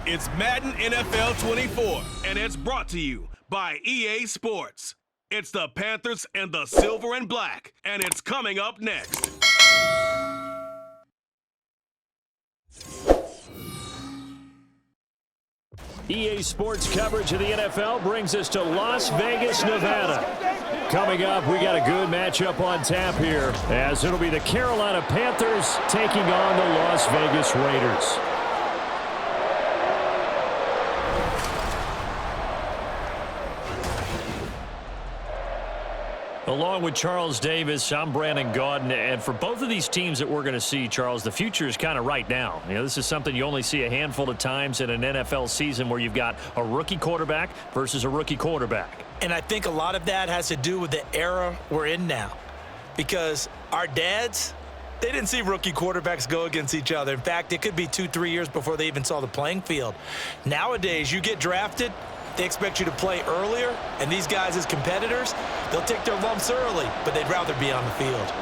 It's Madden NFL 24, and it's brought to you by EA Sports. It's the Panthers and the Silver and Black, and it's coming up next. EA Sports coverage of the NFL brings us to Las Vegas, Nevada. Coming up, we got a good matchup on tap here, as it'll be the Carolina Panthers taking on the Las Vegas Raiders. Along with Charles Davis, I'm Brandon Gaudin, and for both of these teams that we're going to see, Charles, the future is kind of right now. You know, this is something you only see a handful of times in an NFL season where you've got a rookie quarterback versus a rookie quarterback. And I think a lot of that has to do with the era we're in now, because our dads, they didn't see rookie quarterbacks go against each other. In fact, it could be 2-3 years before they even saw the playing field. Nowadays, you get drafted, they expect you to play earlier, and these guys as competitors, they'll take their lumps early, but they'd rather be on the field.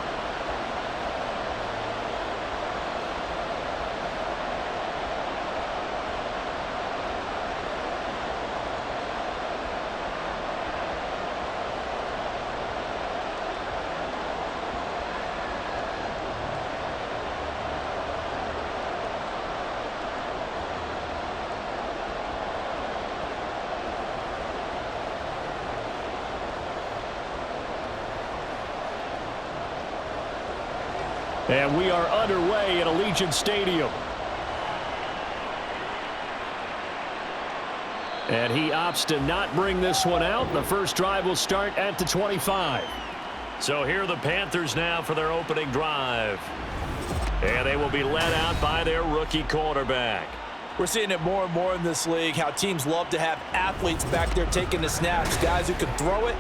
And we are underway at Allegiant Stadium. And he opts to not bring this one out. The first drive will start at the 25. So here are the Panthers now for their opening drive. And they will be led out by their rookie quarterback. We're seeing it more and more in this league, how teams love to have athletes back there taking the snaps, guys who can throw it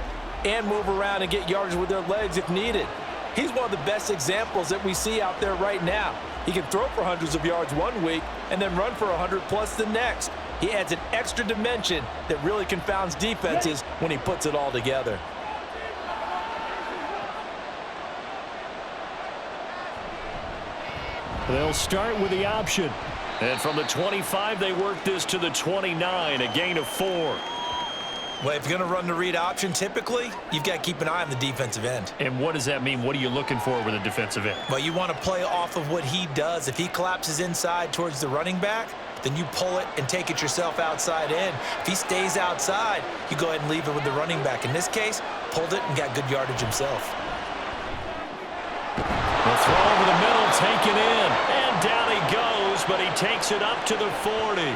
and move around and get yardage with their legs if needed. He's one of the best examples that we see out there right now. He can throw for hundreds of yards one week and then run for 100+ the next. He adds an extra dimension that really confounds defenses when he puts it all together. They'll start with the option. And from the 25, they work this to the 29, a gain of 4. Well, if you're going to run the read option, typically, you've got to keep an eye on the defensive end. And what does that mean? What are you looking for with a defensive end? Well, you want to play off of what he does. If he collapses inside towards the running back, then you pull it and take it yourself outside in. If he stays outside, you go ahead and leave it with the running back. In this case, pulled it and got good yardage himself. The throw over the middle, taken in. And down he goes, but he takes it up to the 40.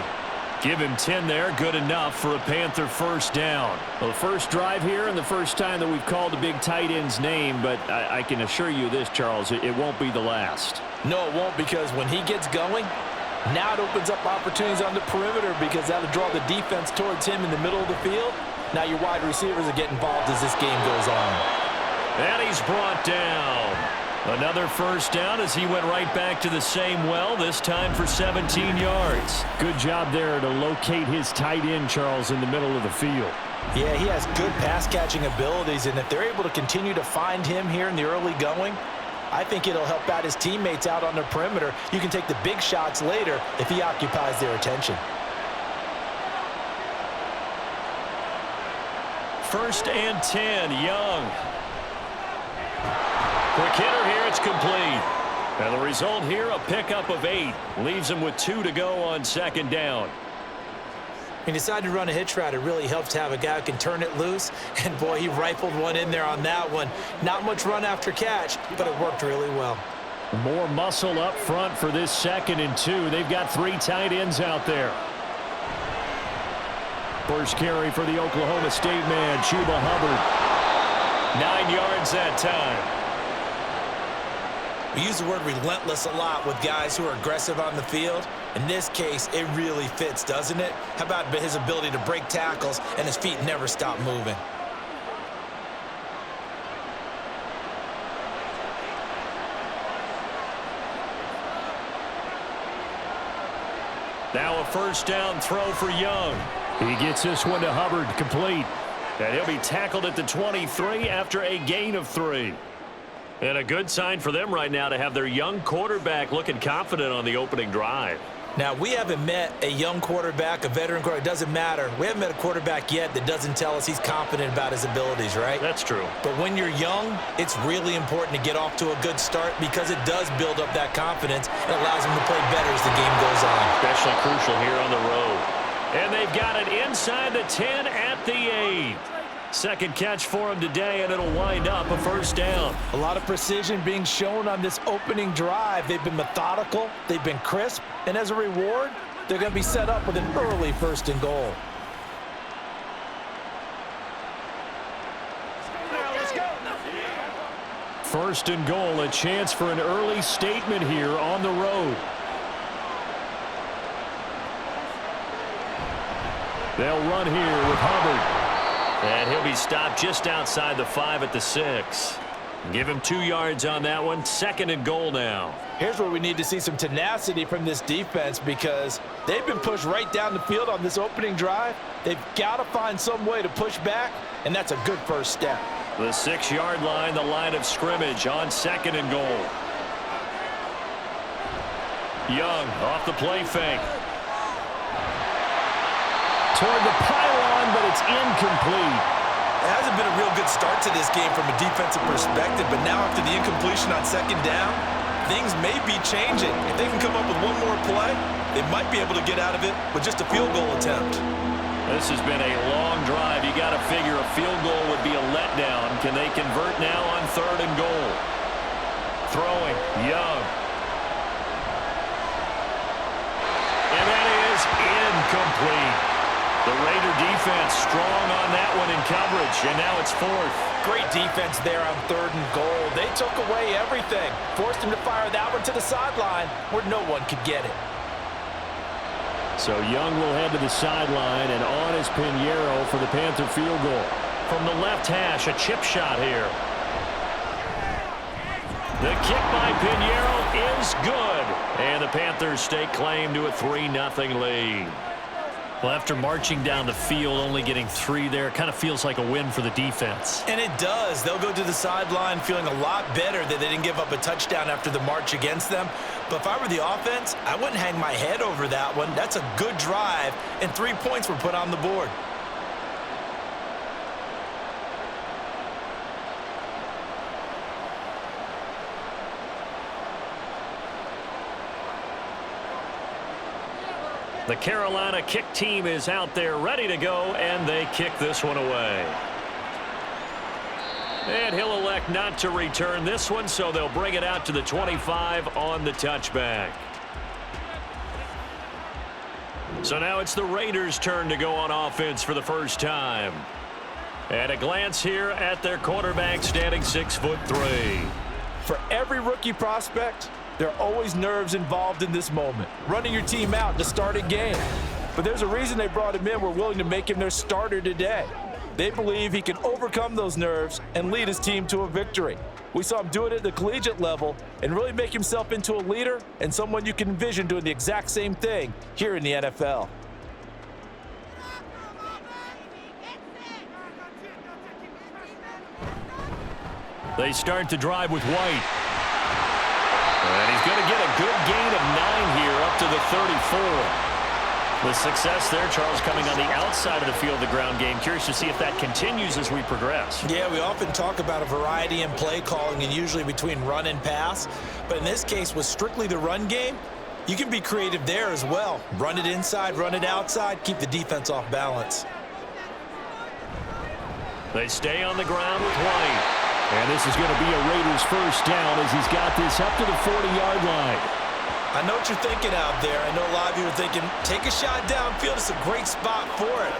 Give him 10 there, good enough for a Panther first down. Well, the first drive here and the first time that we've called a big tight end's name, but I can assure you this, Charles, it won't be the last. No, it won't, because when he gets going, now it opens up opportunities on the perimeter, because that'll draw the defense towards him in the middle of the field. Now your wide receivers are getting involved as this game goes on. And he's brought down. Another first down as he went right back to the same well, this time for 17 yards. Good job there to locate his tight end, Charles, in the middle of the field. Yeah, he has good pass-catching abilities, and if they're able to continue to find him here in the early going, I think it'll help out his teammates out on the perimeter. You can take the big shots later if he occupies their attention. First and 10, Young. Quick hitter here, it's complete. And the result here, a pickup of 8. Leaves him with 2 to go on second down. He decided to run a hitch route. It really helps to have a guy who can turn it loose. And, boy, he rifled one in there on that one. Not much run after catch, but it worked really well. More muscle up front for this 2nd and 2. They've got 3 tight ends out there. First carry for the Oklahoma State man, Chuba Hubbard. 9 yards that time. We use the word relentless a lot with guys who are aggressive on the field. In this case, it really fits, doesn't it? How about his ability to break tackles and his feet never stop moving? Now a first down throw for Young. He gets this one to Hubbard, complete. And he'll be tackled at the 23 after a gain of 3. And a good sign for them right now to have their young quarterback looking confident on the opening drive. Now, we haven't met a young quarterback, a veteran quarterback, it doesn't matter. We haven't met a quarterback yet that doesn't tell us he's confident about his abilities, right? That's true. But when you're young, it's really important to get off to a good start because it does build up that confidence and allows him to play better as the game goes on. Especially crucial here on the road. And they've got it inside the 10 at the 8. Second catch for him today, and it'll wind up a first down. A lot of precision being shown on this opening drive. They've been methodical, they've been crisp, and as a reward, they're going to be set up with an early 1st and goal. First and goal, a chance for an early statement here on the road. They'll run here with Hubbard. And he'll be stopped just outside the 5 at the 6. Give him 2 yards on that one. 2nd and goal now. Here's where we need to see some tenacity from this defense because they've been pushed right down the field on this opening drive. They've got to find some way to push back, and that's a good first step. The 6-yard line, the line of scrimmage on 2nd and goal. Young off the play fake. Toward the pylon, but it's incomplete. It hasn't been a real good start to this game from a defensive perspective, but now after the incompletion on 2nd down, things may be changing. If they can come up with one more play, they might be able to get out of it with just a field goal attempt. This has been a long drive. You got to figure a field goal would be a letdown. Can they convert now on 3rd and goal? Throwing, Young. And that is incomplete. The Raider defense strong on that one in coverage, and now it's 4th. Great defense there on 3rd and goal. They took away everything. Forced him to fire that one to the sideline where no one could get it. So Young will head to the sideline, and on is Pinheiro for the Panther field goal. From the left hash, a chip shot here. The kick by Pinheiro is good, and the Panthers stake claim to a 3-0 lead. Well, after marching down the field, only getting 3 there, kind of feels like a win for the defense. And it does. They'll go to the sideline feeling a lot better that they didn't give up a touchdown after the march against them. But if I were the offense, I wouldn't hang my head over that one. That's a good drive, and 3 points were put on the board. The Carolina kick team is out there ready to go, and they kick this one away. And he'll elect not to return this one, so they'll bring it out to the 25 on the touchback. So now it's the Raiders' turn to go on offense for the first time. At a glance here at their quarterback, standing 6'3". For every rookie prospect, there are always nerves involved in this moment, running your team out to start a game. But there's a reason they brought him in. We're willing to make him their starter today. They believe he can overcome those nerves and lead his team to a victory. We saw him do it at the collegiate level and really make himself into a leader and someone you can envision doing the exact same thing here in the NFL. They start the drive with White. And he's going to get a good gain of 9 here up to the 34. The success there, Charles, coming on the outside of the field, the ground game. Curious to see if that continues as we progress. Yeah, we often talk about a variety in play calling and usually between run and pass. But in this case, with strictly the run game, you can be creative there as well. Run it inside, run it outside, keep the defense off balance. They stay on the ground with White. And this is going to be a Raiders first down as he's got this up to the 40-yard line. I know what you're thinking out there. I know a lot of you are thinking, take a shot downfield. It's a great spot for it.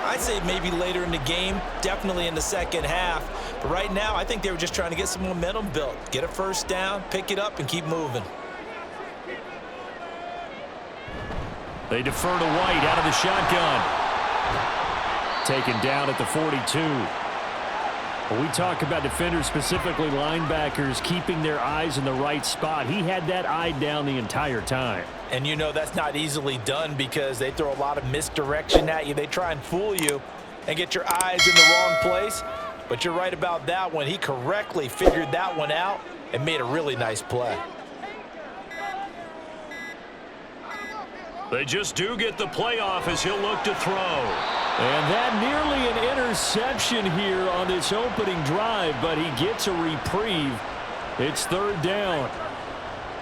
I'd say maybe later in the game, definitely in the second half. But right now, I think they were just trying to get some momentum built. Get a first down, pick it up, and keep moving. They defer to White out of the shotgun. Taken down at the 42. When we talk about defenders, specifically linebackers, keeping their eyes in the right spot, he had that eye down the entire time. And you know that's not easily done because they throw a lot of misdirection at you. They try and fool you and get your eyes in the wrong place. But you're right about that one. He correctly figured that one out and made a really nice play. They just do get the playoff as he'll look to throw. And that nearly an interception here on this opening drive, but he gets a reprieve. It's third down.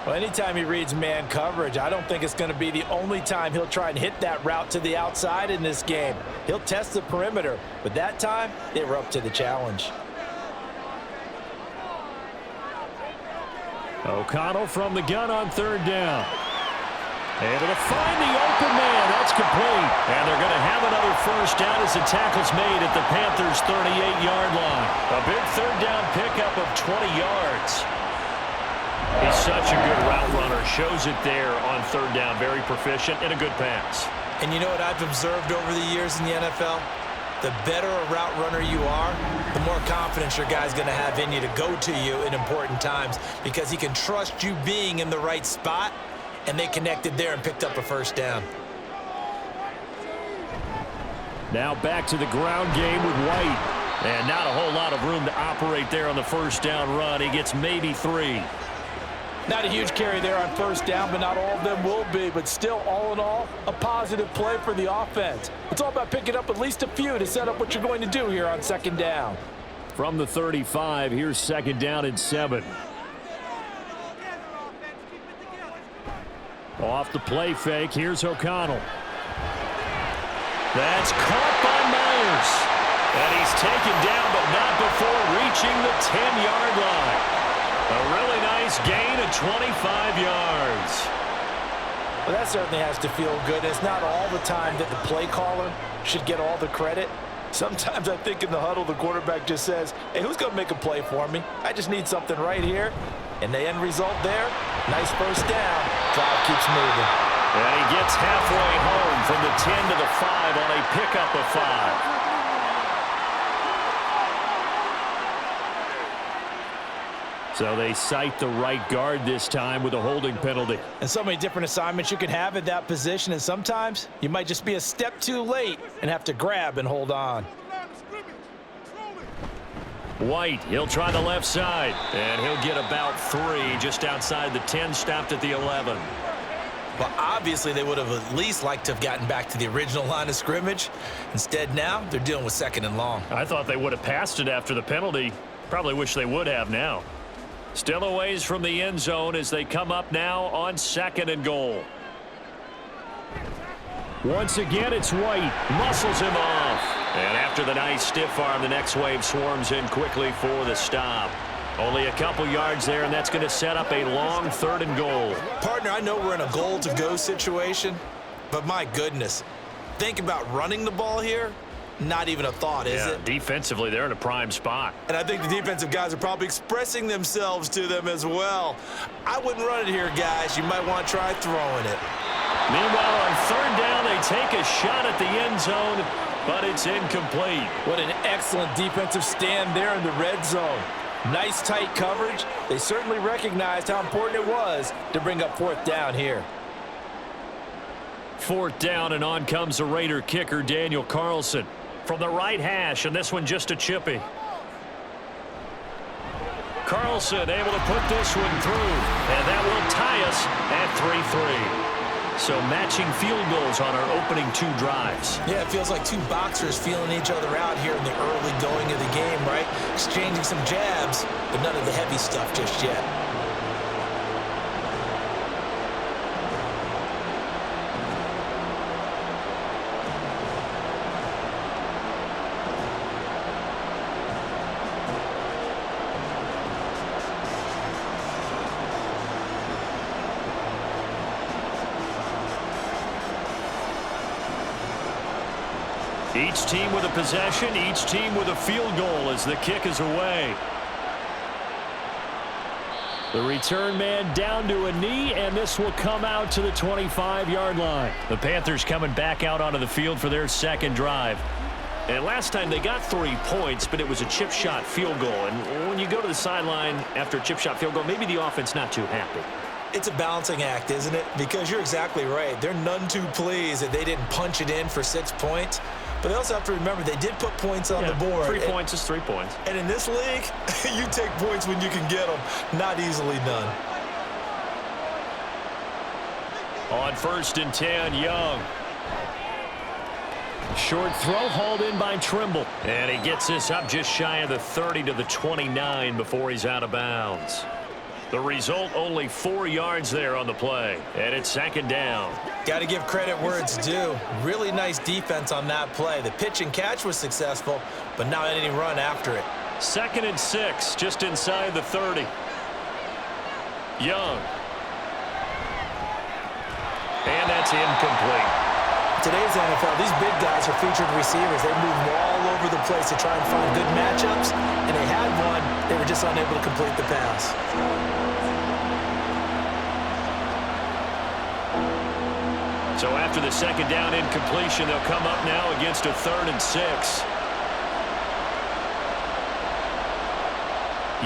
Well, anytime he reads man coverage, I don't think it's going to be the only time he'll try and hit that route to the outside in this game. He'll test the perimeter, but that time they were up to the challenge. O'Connell from the gun on third down. Able to find the open man. That's complete. And they're going to have another first down as the tackle's made at the Panthers' 38-yard line. A big third down pickup of 20 yards. He's such a good route runner. Shows it there on third down. Very proficient and a good pass. And you know what I've observed over the years in the NFL? The better a route runner you are, the more confidence your guy's going to have in you to go to you in important times because he can trust you being in the right spot, and they connected there and picked up a first down. Now back to the ground game with White. And not a whole lot of room to operate there on the first down run. He gets maybe 3. Not a huge carry there on first down, but not all of them will be. But still, all in all, a positive play for the offense. It's all about picking up at least a few to set up what you're going to do here on second down. From the 35, here's second down and 7. Off the play fake, here's O'Connell. That's caught by Myers. And he's taken down, but not before reaching the 10-yard line. A really nice gain of 25 yards. Well, that certainly has to feel good. It's not all the time that the play caller should get all the credit. Sometimes I think in the huddle, the quarterback just says, hey, who's going to make a play for me? I just need something right here. And the end result there, nice first down. Drive keeps moving. And he gets halfway home from the 10 to the 5 on a pickup of 5. So they cite the right guard this time with a holding penalty. And so many different assignments you can have at that position, and sometimes you might just be a step too late and have to grab and hold on. White, he'll try the left side, and he'll get about 3 just outside the 10, stopped at the 11. Well, obviously they would have at least liked to have gotten back to the original line of scrimmage. Instead now, they're dealing with second and long. I thought they would have passed it after the penalty. Probably wish they would have now. Still a ways from the end zone as they come up now on second and goal. Once again, it's White. Muscles him off. And after the nice stiff arm, the next wave swarms in quickly for the stop. Only a couple yards there, and that's going to set up a long third and goal. Partner, I know we're in a goal-to-go situation, but my goodness, think about running the ball here. Not even a thought, is it? Defensively, they're in a prime spot. And I think the defensive guys are probably expressing themselves to them as well. I wouldn't run it here, guys. You might want to try throwing it. Meanwhile, on third down, they take a shot at the end zone, but it's incomplete. What an excellent defensive stand there in the red zone. Nice tight coverage. They certainly recognized how important it was to bring up fourth down here. Fourth down, and on comes the Raider kicker, Daniel Carlson. From the right hash, and this one just a chippy. Carlson able to put this one through, and that will tie us at 3-3. So matching field goals on our opening 2 drives. Yeah, it feels like 2 boxers feeling each other out here in the early going of the game, right? Exchanging some jabs, but none of the heavy stuff just yet. Each team with a possession, each team with a field goal as the kick is away. The return man down to a knee, and this will come out to the 25-yard line. The Panthers coming back out onto the field for their second drive. And last time they got 3 points, but it was a chip shot field goal. And when you go to the sideline after a chip shot field goal, maybe the offense not too happy. It's a balancing act, isn't it? Because you're exactly right. They're none too pleased that they didn't punch it in for 6 points. But they also have to remember they did put points on the board. 3 points is 3 points. And in this league, you take points when you can get them. Not easily done. On 1st and 10, Young. Short throw hauled in by Trimble. And he gets this up just shy of the 30 to the 29 before he's out of bounds. The result, only 4 yards there on the play. And it's 2nd down. Got to give credit where it's due. Really nice defense on that play. The pitch and catch was successful, but not any run after it. 2nd and 6, just inside the 30. Young. And that's incomplete. Today's NFL, these big guys are featured receivers. They move all over the place to try and find good matchups, and they had one. They were just unable to complete the pass. So after the 2nd down incompletion, they'll come up now against a 3rd and 6.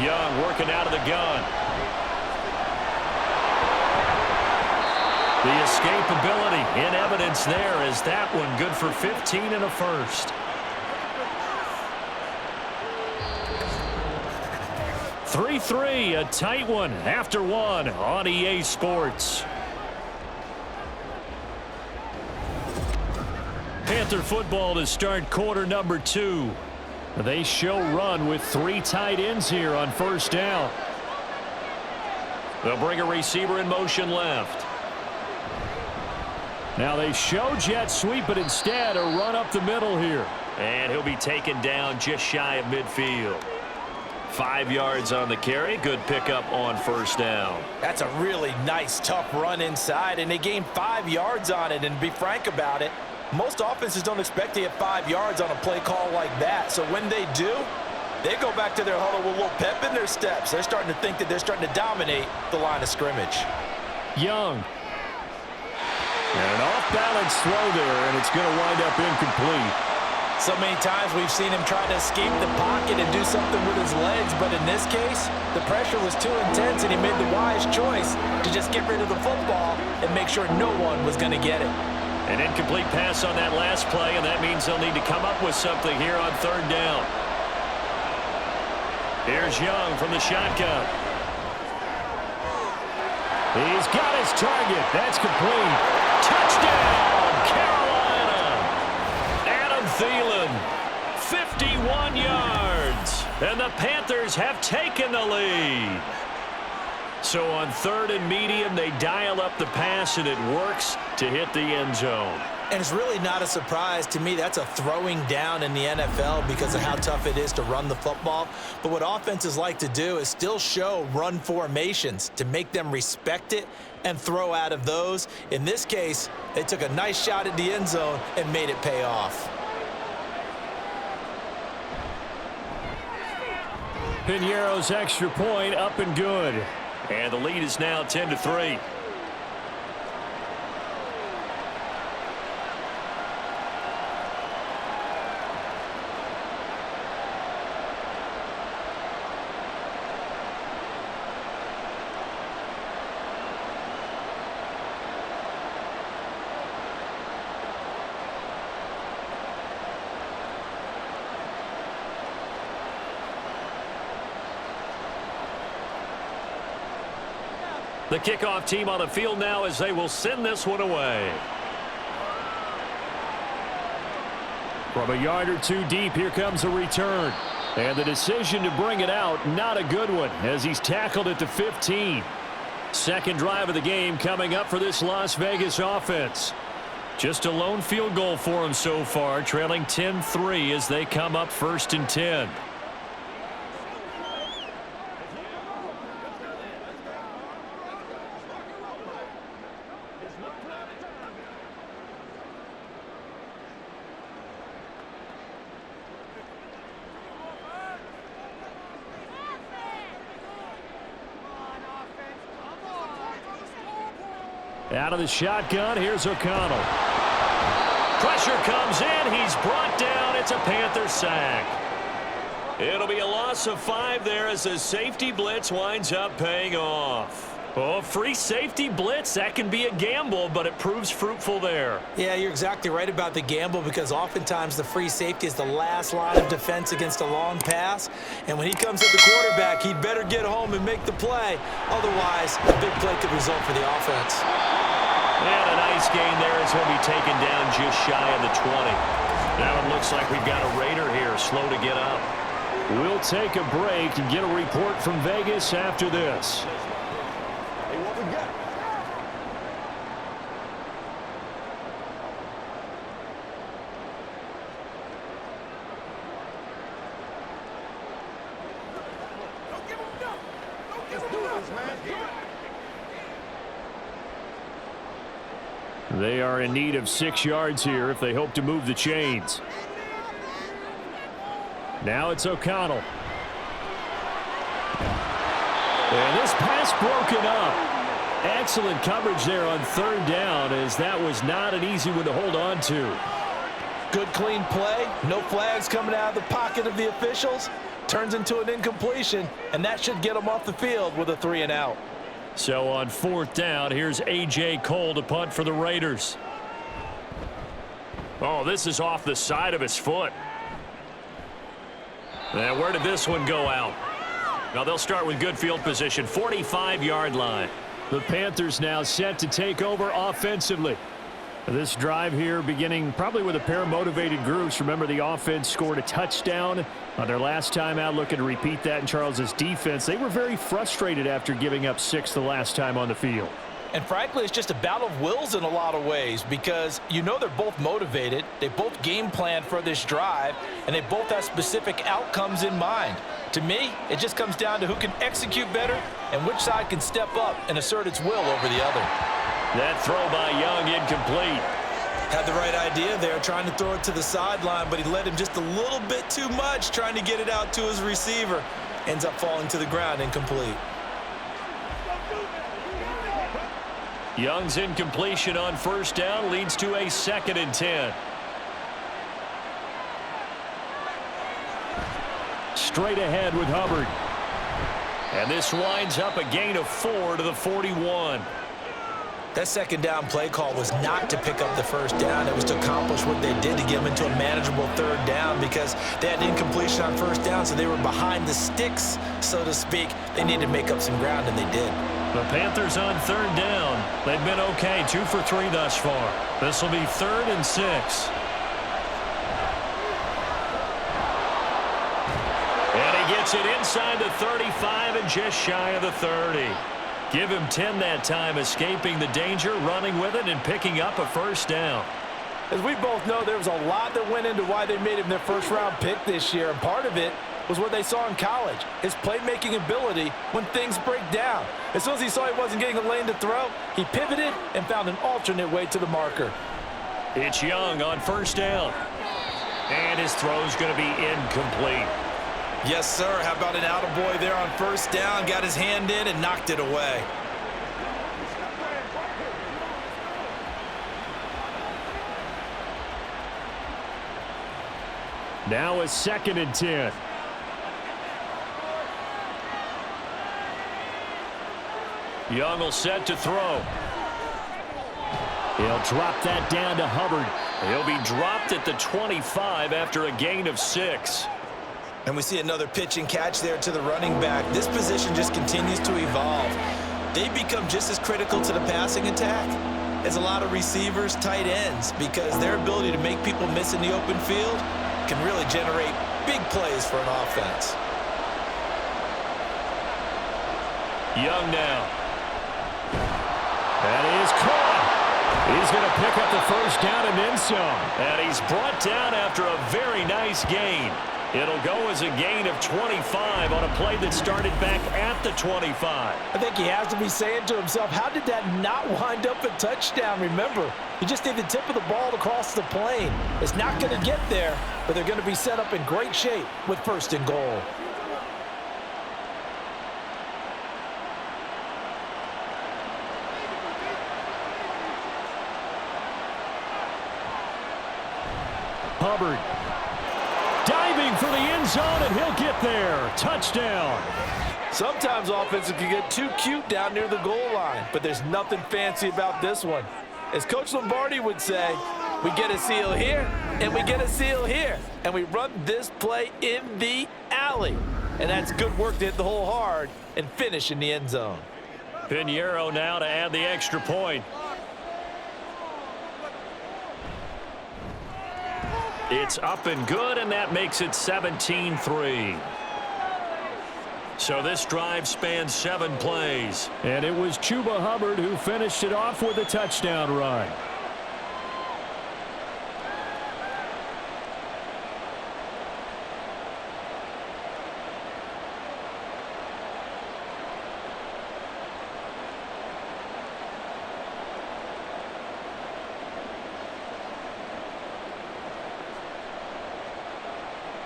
Young working out of the gun. The escapability in evidence there as that one good for 15 and a first. 3-3, a tight one after one on EA Sports. Panther football to start quarter number 2. They show run with 3 tight ends here on 1st down. They'll bring a receiver in motion left. Now they show jet sweep, but instead a run up the middle here. And he'll be taken down just shy of midfield. 5 yards on the carry. Good pickup on 1st down. That's a really nice, tough run inside, and they gained 5 yards on it. And to be frank about it, most offenses don't expect to get 5 yards on a play call like that. So when they do, they go back to their huddle with a little pep in their steps. They're starting to think that they're starting to dominate the line of scrimmage. Young. And an off-balance throw there, and it's going to wind up incomplete. So many times we've seen him try to escape the pocket and do something with his legs, but in this case, the pressure was too intense, and he made the wise choice to just get rid of the football and make sure no one was going to get it. An incomplete pass on that last play, and that means they'll need to come up with something here on 3rd down. Here's Young from the shotgun. He's got his target. That's complete. Touchdown, Carolina. Adam Thielen, 51 yards. And the Panthers have taken the lead. So on 3rd and medium, they dial up the pass, and it works to hit the end zone. And it's really not a surprise to me. That's a throwing down in the NFL because of how tough it is to run the football. But what offenses like to do is still show run formations to make them respect it and throw out of those. In this case, they took a nice shot at the end zone and made it pay off. Piñeiro's extra point up and good. And the lead is now 10-3. The kickoff team on the field now as they will send this one away. From a yard or two deep, here comes a return. And the decision to bring it out, not a good one, as he's tackled at the 15. 2nd drive of the game coming up for this Las Vegas offense. Just a lone field goal for them so far, trailing 10-3 as they come up 1st and 10. Out of the shotgun, here's O'Connell. Pressure comes in, he's brought down, it's a Panther sack. It'll be a loss of 5 there as the safety blitz winds up paying off. Oh, free safety blitz, that can be a gamble, but it proves fruitful there. Yeah, you're exactly right about the gamble because oftentimes the free safety is the last line of defense against a long pass. And when he comes at the quarterback, he'd better get home and make the play. Otherwise, a big play could result for the offense. And a nice gain there as he'll be taken down just shy of the 20. Now it looks like we've got a Raider here, slow to get up. We'll take a break and get a report from Vegas after this. Hey, what we got? They are in need of 6 yards here if they hope to move the chains. Now it's O'Connell. And this pass broken up. Excellent coverage there on 3rd down, as that was not an easy one to hold on to. Good clean play. No flags coming out of the pocket of the officials. Turns into an incompletion, and that should get them off the field with a 3 and out. So on 4th down, here's A.J. Cole to punt for the Raiders. Oh, this is off the side of his foot. And where did this one go out? Now they'll start with good field position, 45-yard line. The Panthers now set to take over offensively. This drive here beginning probably with a pair of motivated groups. Remember, the offense scored a touchdown on their last time out, looking to repeat that in Charles's defense. They were very frustrated after giving up 6 the last time on the field. And frankly, it's just a battle of wills in a lot of ways, because you know they're both motivated, they both game planned for this drive, and they both have specific outcomes in mind. To me, it just comes down to who can execute better and which side can step up and assert its will over the other. That throw by Young incomplete. Had the right idea there, trying to throw it to the sideline, but he led him just a little bit too much, trying to get it out to his receiver. Ends up falling to the ground incomplete. Young's incompletion on 1st down leads to a 2nd and 10. Straight ahead with Hubbard. And this winds up a gain of 4 to the 41. That 2nd down play call was not to pick up the 1st down. It was to accomplish what they did to get them into a manageable 3rd down, because they had incompletion on 1st down, so they were behind the sticks, so to speak. They needed to make up some ground, and they did. The Panthers on 3rd down. They've been okay, 2 for 3 thus far. This will be 3rd and 6. And he gets it inside the 35 and just shy of the 30. Give him 10 that time, escaping the danger, running with it, and picking up a 1st down. As we both know, there was a lot that went into why they made him their 1st-round pick this year, and part of it was what they saw in college, his playmaking ability when things break down. As soon as he saw he wasn't getting a lane to throw, he pivoted and found an alternate way to the marker. It's Young on 1st down. And his throw's going to be incomplete. Yes, sir. How about an attaboy there on 1st down? Got his hand in and knocked it away. Now a 2nd and 10. Young will set to throw. He'll drop that down to Hubbard. He'll be dropped at the 25 after a gain of 6. And we see another pitch and catch there to the running back. This position just continues to evolve. They become just as critical to the passing attack as a lot of receivers, tight ends, because their ability to make people miss in the open field can really generate big plays for an offense. Young now. That is caught. He's going to pick up the 1st down and then some. And he's brought down after a very nice gain. It'll go as a gain of 25 on a play that started back at the 25. I think he has to be saying to himself, how did that not wind up a touchdown? Remember, he just did the tip of the ball across the plane. It's not going to get there, but they're going to be set up in great shape with 1st and goal. Hubbard diving for the end zone, and he'll get there. Touchdown. Sometimes offenses can get too cute down near the goal line, but there's nothing fancy about this one. As Coach Lombardi would say, we get a seal here, and we get a seal here, and we run this play in the alley. And that's good work to hit the hole hard and finish in the end zone. Pinheiro now to add the extra point. It's up and good, and that makes it 17-3. So this drive spans 7 plays. And it was Chuba Hubbard who finished it off with a touchdown run.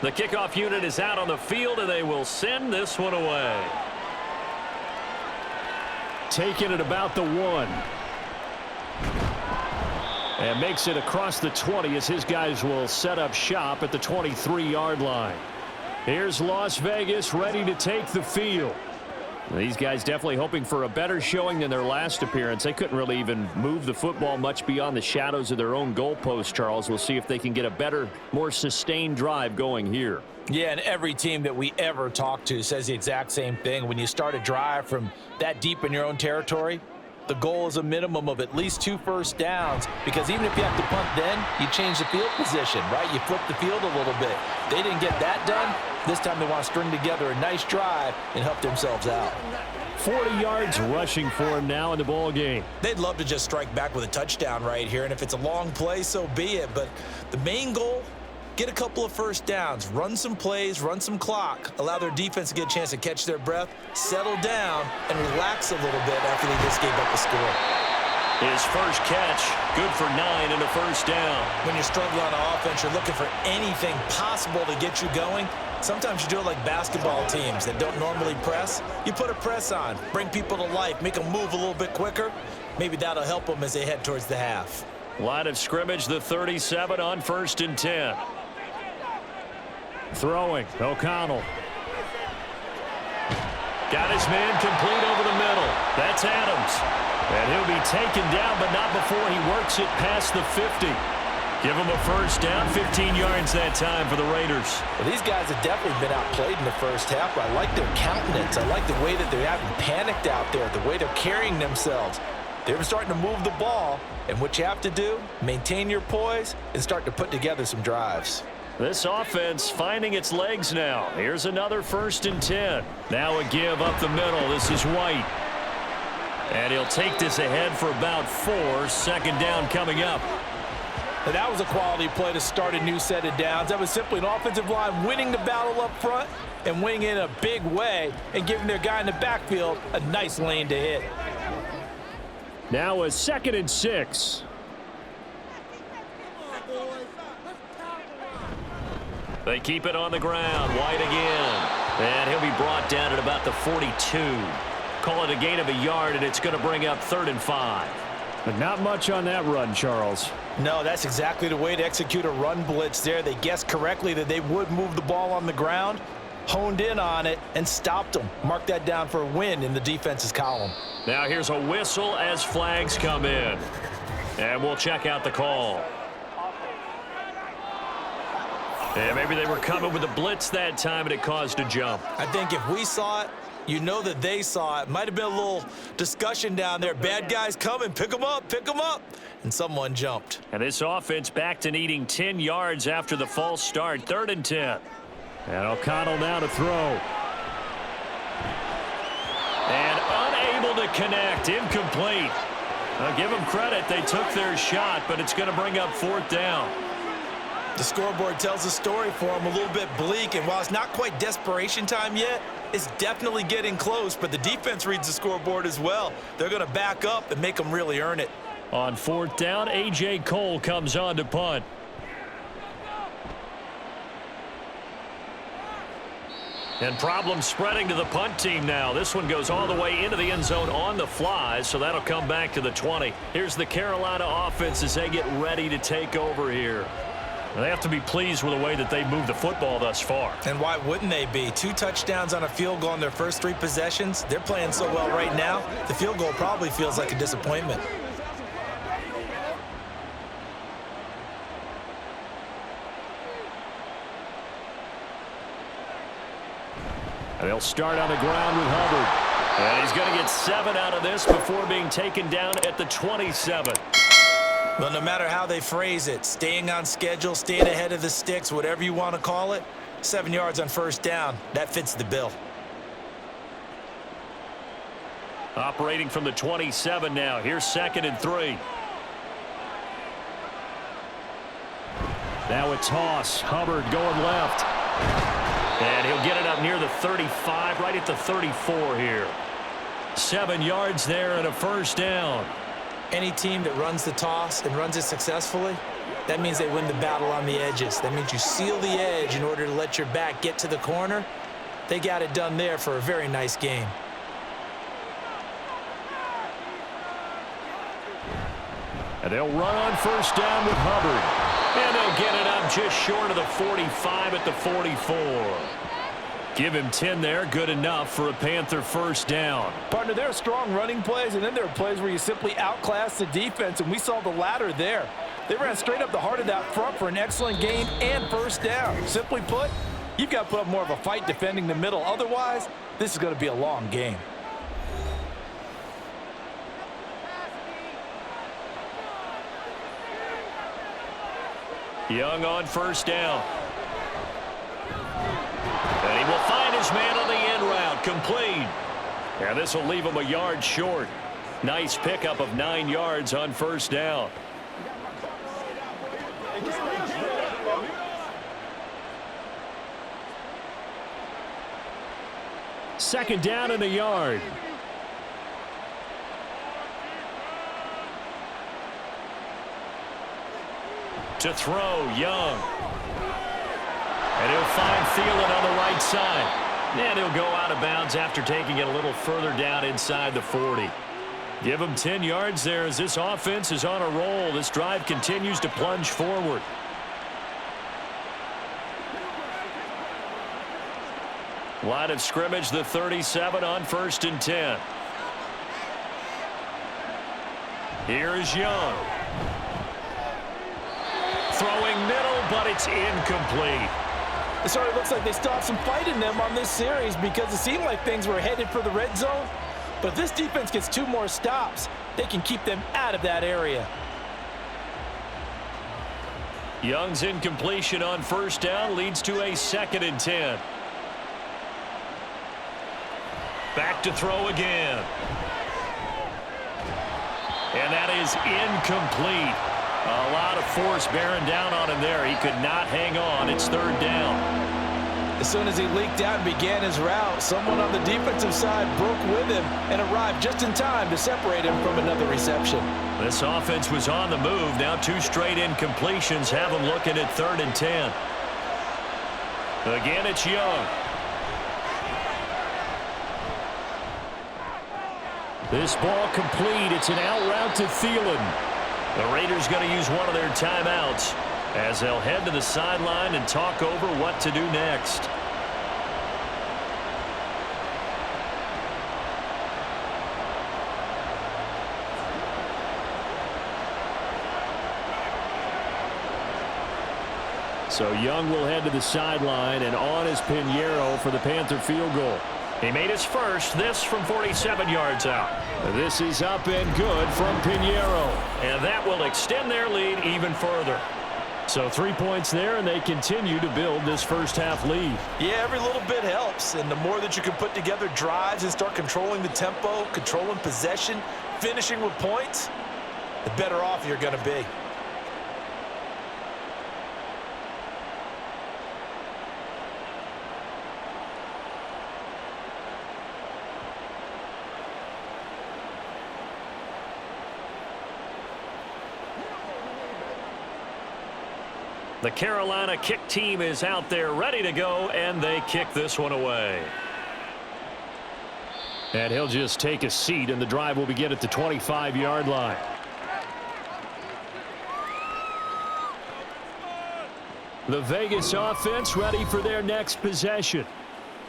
The kickoff unit is out on the field, and they will send this one away. Taking it about the 1. And makes it across the 20 as his guys will set up shop at the 23-yard line. Here's Las Vegas ready to take the field. These guys definitely hoping for a better showing than their last appearance. They couldn't really even move the football much beyond the shadows of their own goalpost, Charles. We'll see if they can get a better, more sustained drive going here. Yeah, and every team that we ever talk to says the exact same thing. When you start a drive from that deep in your own territory, the goal is a minimum of at least 2 first downs, because even if you have to punt then, you change the field position, right? You flip the field a little bit. They didn't get that done. This time they want to string together a nice drive and help themselves out. 40 yards rushing for him now in the ball game. They'd love to just strike back with a touchdown right here, and if it's a long play, so be it. But the main goal, get a couple of first downs, run some plays, run some clock, allow their defense to get a chance to catch their breath, settle down, and relax a little bit after they just gave up a score. His first catch, good for 9 and a first down. When you're struggling on offense, you're looking for anything possible to get you going. Sometimes you do it like basketball teams that don't normally press. You put a press on, bring people to life, make them move a little bit quicker. Maybe that'll help them as they head towards the half. Line of scrimmage, the 37 on 1st and 10. Throwing, O'Connell. Got his man complete over the middle. That's Adams. And he'll be taken down, but not before he works it past the 50. Give him a first down, 15 yards that time for the Raiders. Well, these guys have definitely been outplayed in the first half, but I like their countenance. I like the way that they haven't panicked out there, the way they're carrying themselves. They're starting to move the ball, and what you have to do, maintain your poise and start to put together some drives. This offense finding its legs now. Here's another 1st and 10. Now a give up the middle. This is White. And he'll take this ahead for about 4. 2nd down coming up. And that was a quality play to start a new set of downs. That was simply an offensive line winning the battle up front and winning in a big way and giving their guy in the backfield a nice lane to hit. Now a 2nd and 6. They keep it on the ground. White again. And he'll be brought down at about the 42. Call it a gain of a yard, and it's going to bring up 3rd and 5. But not much on that run, Charles. No, that's exactly the way to execute a run blitz there. They guessed correctly that they would move the ball on the ground, honed in on it, and stopped them. Mark that down for a win in the defense's column. Now here's a whistle as flags come in. And we'll check out the call. And maybe they were coming with a blitz that time, and it caused a jump. I think if we saw it, you know that they saw it. Might have been a little discussion down there. Bad guys coming. Pick them up. Pick them up. And someone jumped. And this offense back to needing 10 yards after the false start. 3rd and 10. And O'Connell now to throw. And unable to connect. Incomplete. I'll give them credit. They took their shot, but it's going to bring up 4th down. The scoreboard tells a story for them, a little bit bleak, and while it's not quite desperation time yet, it's definitely getting close, but the defense reads the scoreboard as well. They're going to back up and make them really earn it. On 4th down, A.J. Cole comes on to punt. And problems spreading to the punt team now. This one goes all the way into the end zone on the fly, so that'll come back to the 20. Here's the Carolina offense as they get ready to take over here. They have to be pleased with the way that they moved the football thus far. And why wouldn't they be? 2 touchdowns on a field goal in their first 3 possessions. They're playing so well right now, the field goal probably feels like a disappointment. And they'll start on the ground with Hubbard. And he's going to get 7 out of this before being taken down at the 27. Well, no matter how they phrase it, staying on schedule, staying ahead of the sticks, whatever you want to call it, 7 yards on first down, that fits the bill. Operating from the 27 now. Here's 2nd and 3. Now a toss. Hubbard going left. And he'll get it up near the 35, right at the 34 here. 7 yards there and a first down. Any team that runs the toss and runs it successfully, that means they win the battle on the edges. That means you seal the edge in order to let your back get to the corner. They got it done there for a very nice game. And they'll run on first down with Hubbard. And they'll get it up just short of the 45 at the 44. Give him 10 there, good enough for a Panther first down. Partner, there are strong running plays, and then there are plays where you simply outclass the defense, and we saw the latter there. They ran straight up the heart of that front for an excellent gain and first down. Simply put, you've got to put up more of a fight defending the middle. Otherwise, this is going to be a long game. Young on first down. And he will find his man on the end route, complete. And this will leave him a yard short. Nice pickup of 9 yards on first down. Second down and a yard. To throw, Young. And he'll find Thielen on the right side. And he'll go out of bounds after taking it a little further down inside the 40. Give him 10 yards there as this offense is on a roll. This drive continues to plunge forward. Line of scrimmage, the 37 on 1st and 10. Here is Young. Throwing middle, but it's incomplete. It sort of looks like they still have some fight in them on this series because it seemed like things were headed for the red zone. But if this defense gets 2 more stops, they can keep them out of that area. Young's incompletion on first down leads to a 2nd and 10. Back to throw again. And that is incomplete. A lot of force bearing down on him there. He could not hang on. It's 3rd down. As soon as he leaked out and began his route, someone on the defensive side broke with him and arrived just in time to separate him from another reception. This offense was on the move. Now 2 straight incompletions have him looking at 3rd and 10. Again, it's Young. This ball complete. It's an out route to Thielen. The Raiders going to use one of their timeouts as they'll head to the sideline and talk over what to do next. So Young will head to the sideline, and on is Pinheiro for the Panther field goal. He made his first, this from 47 yards out. This is up and good from Pinheiro. And that will extend their lead even further. So 3 points there, and they continue to build this first half lead. Yeah, every little bit helps. And the more that you can put together drives and start controlling the tempo, controlling possession, finishing with points, the better off you're going to be. The Carolina kick team is out there ready to go, and they kick this one away. And he'll just take a seat, and the drive will begin at the 25-yard line. The Vegas offense ready for their next possession.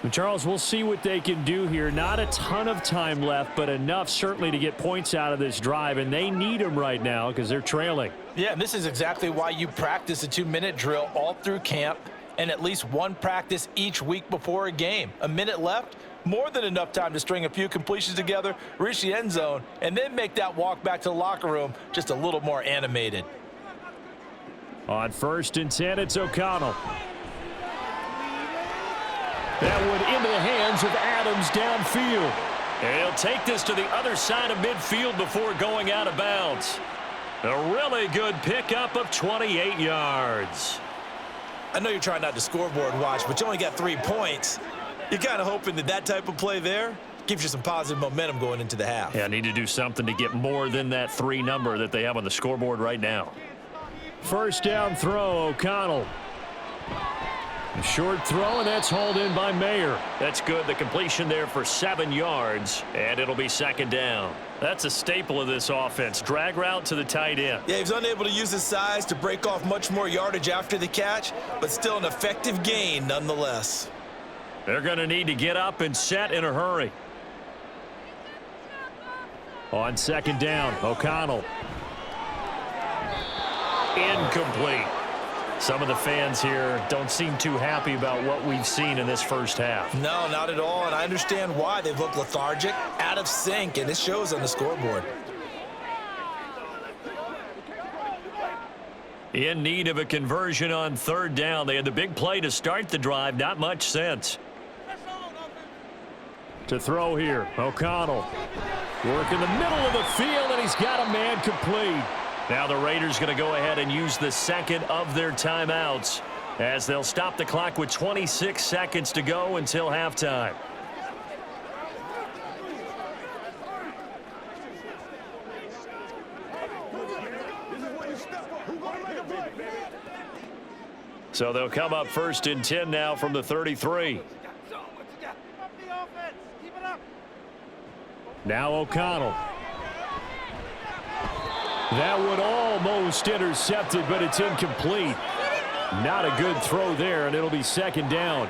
And Charles, we'll see what they can do here. Not a ton of time left, but enough certainly to get points out of this drive, and they need them right now because they're trailing. Yeah, and this is exactly why you practice a 2-minute drill all through camp and at least one practice each week before a game. A minute left, More than enough time to string a few completions together, reach the end zone, and then make that walk back to the locker room just a little more animated. On 1st and 10, it's O'Connell. That one into the hands of Adams downfield. And he'll take this to the other side of midfield before going out of bounds. A really good pickup of 28 yards. I know you're trying not to scoreboard watch, but you only got 3 points. You're kind of hoping that that type of play there gives you some positive momentum going into the half. Yeah, I need to do something to get more than that 3 number that they have on the scoreboard right now. 1st down throw, O'Connell. A short throw, and that's hauled in by Mayer. That's good. The completion there for 7 yards, and it'll be 2nd down. That's a staple of this offense. Drag route to the tight end. Yeah, he was unable to use his size to break off much more yardage after the catch, but still an effective gain nonetheless. They're going to need to get up and set in a hurry. On 2nd down, O'Connell. Incomplete. Some of the fans here don't seem too happy about what we've seen in this first half. No, not at all, and I understand why. They've looked lethargic, out of sync, and it shows on the scoreboard. In need of a conversion on 3rd down. They had the big play to start the drive. Not much sense. To throw here, O'Connell. Work in the middle of the field, and he's got a man complete. Now the Raiders going to go ahead and use the 2nd of their timeouts as they'll stop the clock with 26 seconds to go until halftime. So they'll come up 1st and 10 now from the 33. Now O'Connell. That one almost intercepted, but it's incomplete. Not a good throw there, and it'll be 2nd down.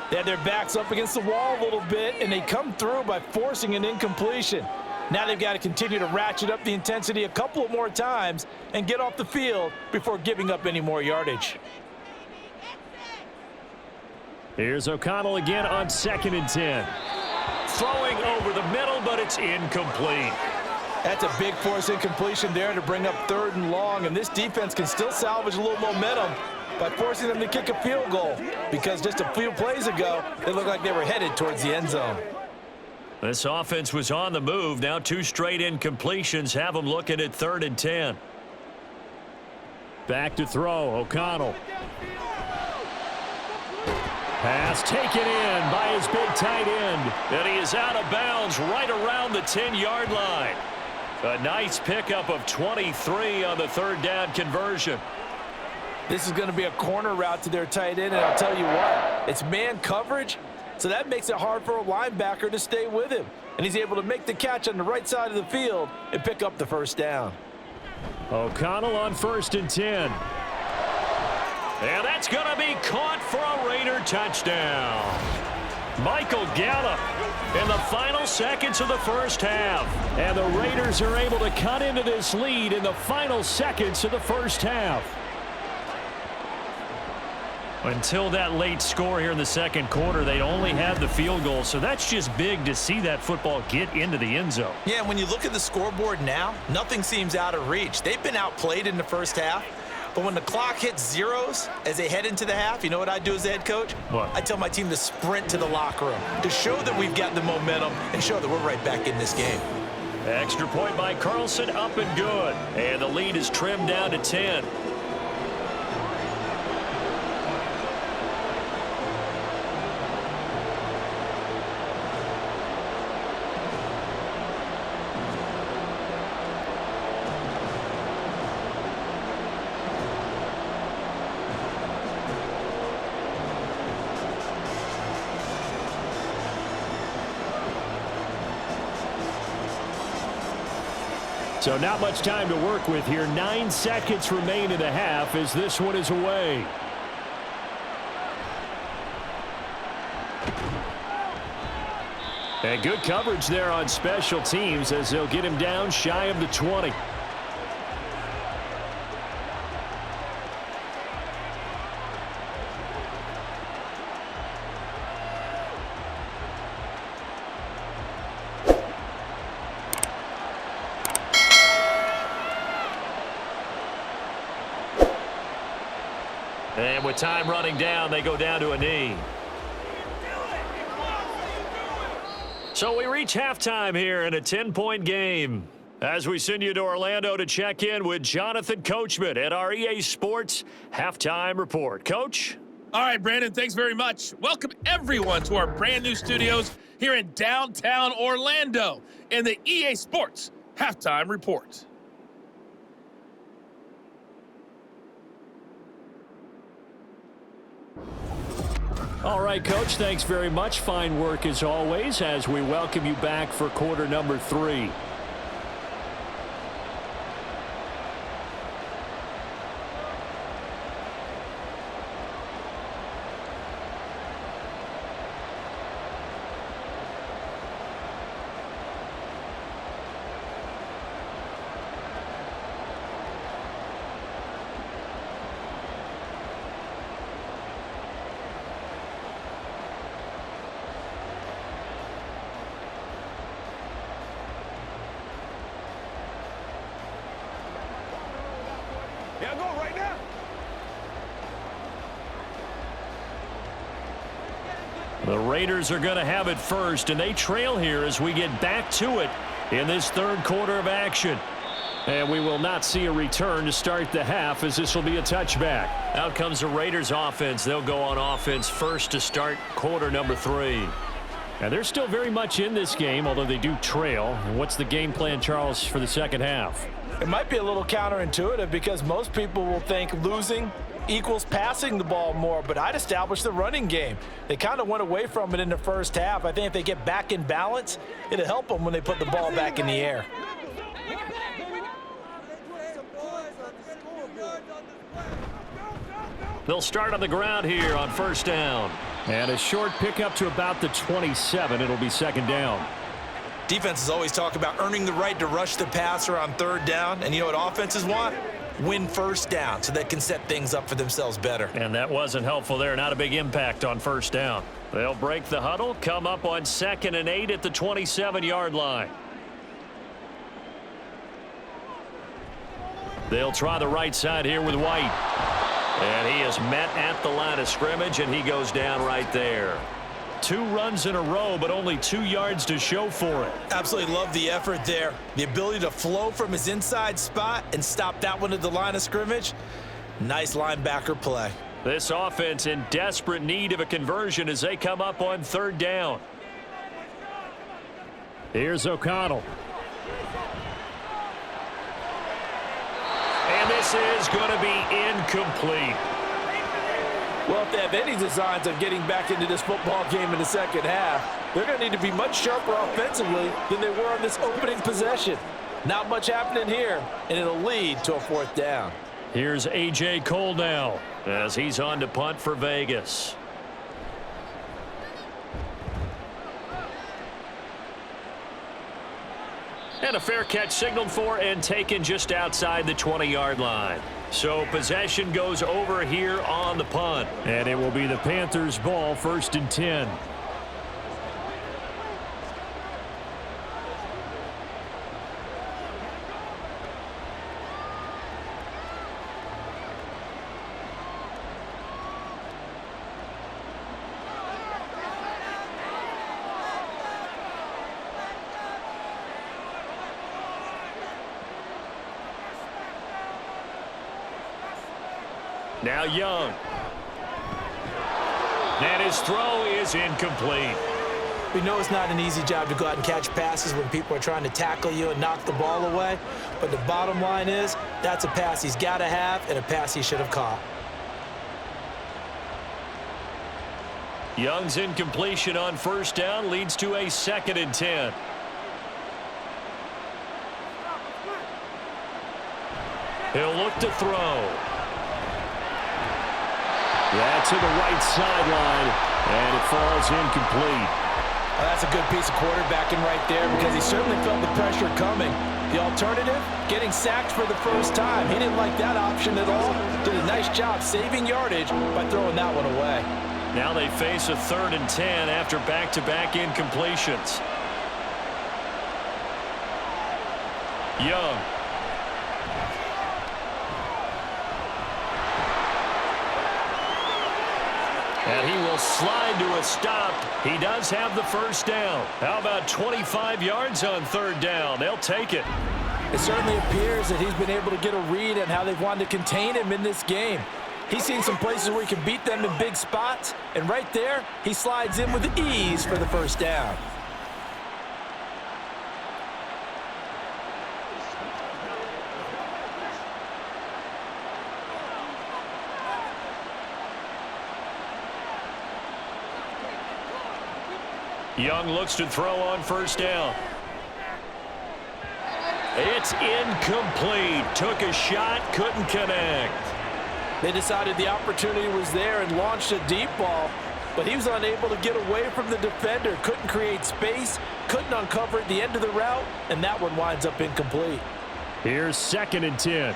They had their backs up against the wall a little bit, and they come through by forcing an incompletion. Now they've got to continue to ratchet up the intensity a couple of more times and get off the field before giving up any more yardage. Here's O'Connell again on 2nd and 10. Throwing over the middle, but it's incomplete. That's a big force incompletion there to bring up 3rd and long, and this defense can still salvage a little momentum by forcing them to kick a field goal, because just a few plays ago, they looked like they were headed towards the end zone. This offense was on the move. Now 2 straight incompletions have them looking at 3rd and 10. Back to throw, O'Connell. Pass taken in by his big tight end, and he is out of bounds right around the 10-yard line. A nice pickup of 23 on the 3rd down conversion. This is going to be a corner route to their tight end, and I'll tell you what, it's man coverage, so that makes it hard for a linebacker to stay with him. And he's able to make the catch on the right side of the field and pick up the 1st down. O'Connell on 1st and 10. And that's going to be caught for a Raider touchdown. Michael Gallup in the final seconds of the first half. And the Raiders are able to cut into this lead in the final seconds of the first half. Until that late score here in the 2nd quarter, they only had the field goal. So that's just big to see that football get into the end zone. Yeah, when you look at the scoreboard now, nothing seems out of reach. They've been outplayed in the first half. But when the clock hits zeros as they head into the half, you know what I do as the head coach? What? I tell my team to sprint to the locker room to show that we've got the momentum and show that we're right back in this game. Extra point by Carlson, up and good. And the lead is trimmed down to 10. So not much time to work with here. 9 seconds remain in the half as this one is away. And good coverage there on special teams as they'll get him down shy of the 20. And with time running down, they go down to a knee. So we reach halftime here in a 10-point game. As we send you to Orlando to check in with Jonathan Coachman at our EA Sports Halftime Report. Coach? All right, Brandon, thanks very much. Welcome, everyone, to our brand-new studios here in downtown Orlando in the EA Sports Halftime Report. All right, Coach, thanks very much. Fine work as always as we welcome you back for quarter number 3. Yeah, go right now. The Raiders are going to have it first, and they trail here as we get back to it in this third quarter of action. And we will not see a return to start the half, as this will be a touchback. Out comes the Raiders offense. They'll go on offense first to start quarter number 3. And they're still very much in this game, although they do trail. And what's the game plan, Charles, for the second half? It might be a little counterintuitive because most people will think losing equals passing the ball more, but I'd establish the running game. They kind of went away from it in the first half. I think if they get back in balance, it'll help them when they put the ball back in the air. They'll start on the ground here on first down. And a short pickup to about the 27. It'll be second down. Defenses always talk about earning the right to rush the passer on third down, and you know what offenses want? Win first down so they can set things up for themselves better. And that wasn't helpful there. Not a big impact on first down. They'll break the huddle, come up on 2nd and 8 at the 27-yard line. They'll try the right side here with White. And he is met at the line of scrimmage, and he goes down right there. 2 runs in a row, but only 2 yards to show for it. Absolutely love the effort there. The ability to flow from his inside spot and stop that one at the line of scrimmage. Nice linebacker play. This offense in desperate need of a conversion as they come up on third down. Here's O'Connell. And this is going to be incomplete. Well, if they have any designs of getting back into this football game in the second half, they're going to need to be much sharper offensively than they were on this opening possession. Not much happening here, and it'll lead to a fourth down. Here's A.J. Cole now as he's on to punt for Vegas. And a fair catch signaled for and taken just outside the 20-yard line. So possession goes over here on the punt. And it will be the Panthers' ball, 1st and 10. Now Young. And his throw is incomplete. We know it's not an easy job to go out and catch passes when people are trying to tackle you and knock the ball away. But the bottom line is that's a pass he's got to have and a pass he should have caught. Young's incompletion on first down leads to a 2nd and 10. He'll look to throw. That's to the right sideline, and it falls incomplete. That's a good piece of quarterbacking right there because he certainly felt the pressure coming. The alternative, getting sacked for the first time. He didn't like that option at all. Did a nice job saving yardage by throwing that one away. Now they face a 3rd and 10 after back-to-back incompletions. Young. slide to a stop. He does have the first down. How about 25 yards on third down? They'll take it. It certainly appears that he's been able to get a read on how they've wanted to contain him in this game. He's seen some places where he can beat them in big spots, and right there, he slides in with ease for the first down. Young looks to throw on first down. It's incomplete. Took a shot, couldn't connect. They decided the opportunity was there and launched a deep ball, but he was unable to get away from the defender. Couldn't create space, couldn't uncover at the end of the route, and that one winds up incomplete. Here's 2nd and 10.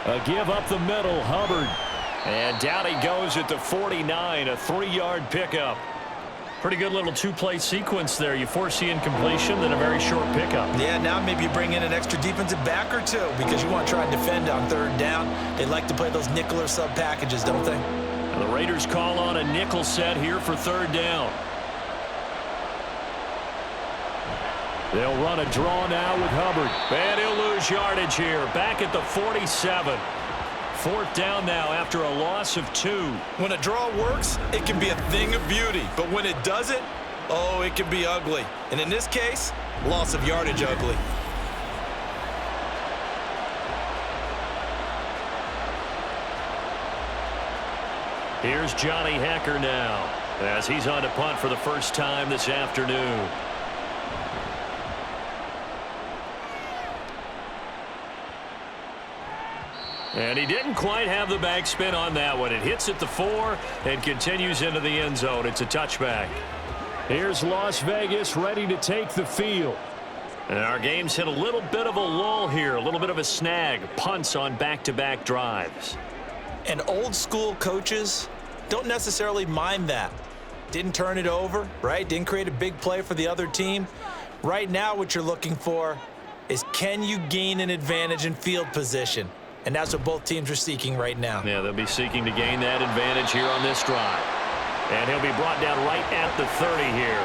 A give up the middle, Hubbard. And down he goes at the 49, a 3-yard pickup. Pretty good little two-play sequence there. You foresee incompletion, then a very short pickup. Yeah, now maybe you bring in an extra defensive back or two because you want to try and defend on third down. They like to play those nickel or sub packages, don't they? And the Raiders call on a nickel set here for third down. They'll run a draw now with Hubbard. And he'll lose yardage here. Back at the 47. 4th down now after a loss of 2. When a draw works, it can be a thing of beauty. But when it doesn't, oh, it can be ugly. And in this case, loss of yardage ugly. Here's Johnny Hecker now as he's on to punt for the first time this afternoon. And he didn't quite have the backspin on that one. It hits at the 4 and continues into the end zone. It's a touchback. Here's Las Vegas ready to take the field. And our game's hit a little bit of a lull here, a little bit of a snag. Punts on back-to-back drives. And old school coaches don't necessarily mind that. Didn't turn it over, right? Didn't create a big play for the other team. Right now what you're looking for is, can you gain an advantage in field position? And that's what both teams are seeking right now. Yeah, they'll be seeking to gain that advantage here on this drive. And he'll be brought down right at the 30 here.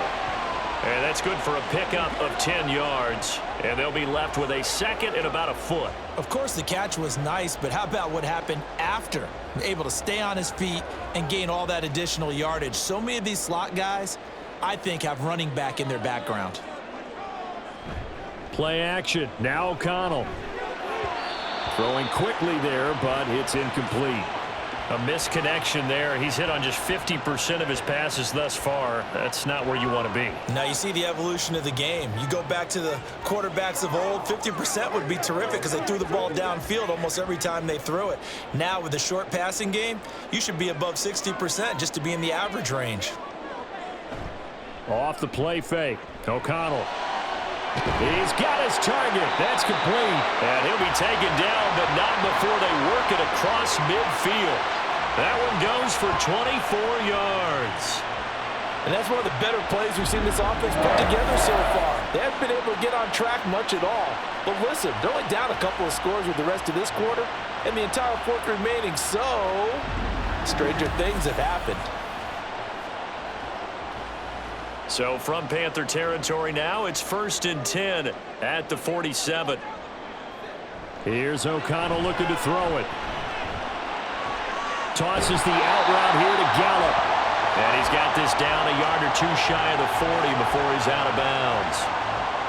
And that's good for a pickup of 10 yards. And they'll be left with a 2nd and about a foot. Of course, the catch was nice, but how about what happened after? Able to stay on his feet and gain all that additional yardage. So many of these slot guys, I think, have running back in their background. Play action. Now O'Connell. Throwing quickly there, but it's incomplete. A misconnection there. He's hit on just 50% of his passes thus far. That's not where you want to be. Now you see the evolution of the game. You go back to the quarterbacks of old, 50% would be terrific because they threw the ball downfield almost every time they threw it. Now with the short passing game, you should be above 60% just to be in the average range. Off the play fake. O'Connell. He's got his target. That's complete. And he'll be taken down, but not before they work it across midfield. That one goes for 24 yards. And that's one of the better plays we've seen this offense put together so far. They haven't been able to get on track much at all. But listen, they're only down a couple of scores with the rest of this quarter, and the entire 4th remaining, so stranger things have happened. So from Panther territory now, it's 1st and 10 at the 47. Here's O'Connell looking to throw it. Tosses the out route here to Gallup. And he's got this down a yard or 2 shy of the 40 before he's out of bounds.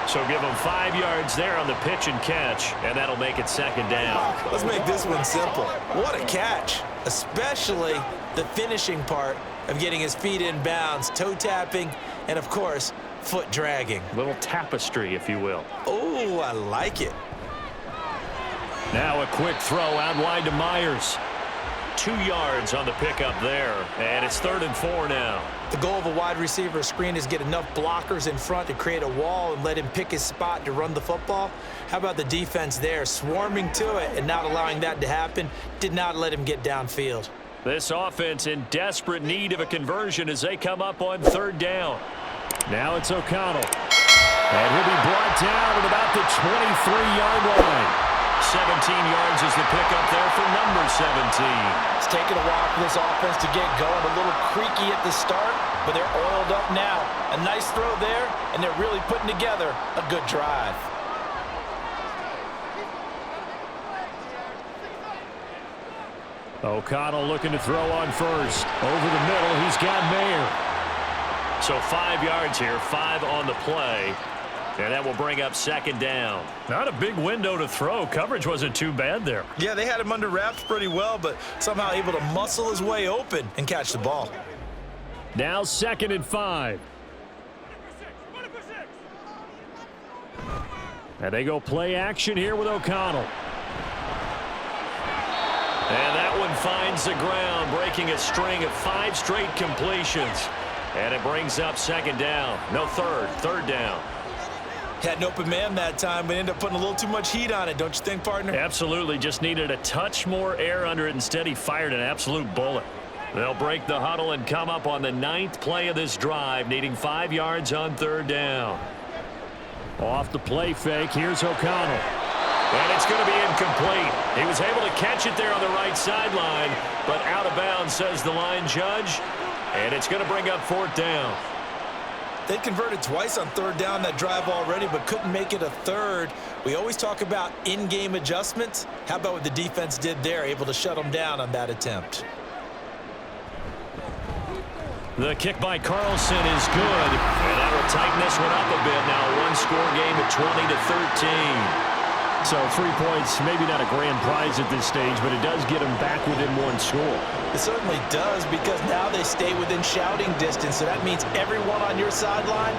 So give him 5 yards there on the pitch and catch, and that'll make it 2nd down. Let's make this one simple. What a catch, especially the finishing part of getting his feet in bounds, toe tapping, and of course, foot dragging. A little tapestry, if you will. Oh, I like it. Now a quick throw out wide to Myers. 2 yards on the pickup there, and it's 3rd and 4 now. The goal of a wide receiver screen is get enough blockers in front to create a wall and let him pick his spot to run the football. How about the defense there, swarming to it and not allowing that to happen? Did not let him get downfield. This offense in desperate need of a conversion as they come up on 3rd down. Now it's O'Connell. And he'll be brought down at about the 23-yard line. yards is the pickup there for number 17. It's taken a while for this offense to get going. A little creaky at the start, but they're oiled up now. A nice throw there, and they're really putting together a good drive. O'Connell looking to throw on first. Over the middle, he's got Mayer. So 5 yards here, 5 on the play. And that will bring up second down. Not a big window to throw. Coverage wasn't too bad there. Yeah, they had him under wraps pretty well, but somehow able to muscle his way open and catch the ball. Now 2nd and 5. And they go play action here with O'Connell. And that one finds the ground, breaking a string of 5 straight completions. And it brings up second down. No, third down. Had an open man that time, but ended up putting a little too much heat on it, don't you think, partner? Absolutely. Just needed a touch more air under it. Instead, he fired an absolute bullet. They'll break the huddle and come up on the 9th play of this drive, needing 5 yards on 3rd down. Off the play fake, here's O'Connell. And it's going to be incomplete. He was able to catch it there on the right sideline, but out of bounds, says the line judge. And it's going to bring up 4th down. They converted twice on 3rd down that drive already, but couldn't make it a 3rd. We always talk about in-game adjustments. How about what the defense did there, able to shut them down on that attempt? The kick by Carlson is good, and that will tighten this one up a bit. Now a one-score game at 20-13. So 3 points, maybe not a grand prize at this stage, but it does get them back within 1 score. It certainly does, because now they stay within shouting distance, so that means everyone on your sideline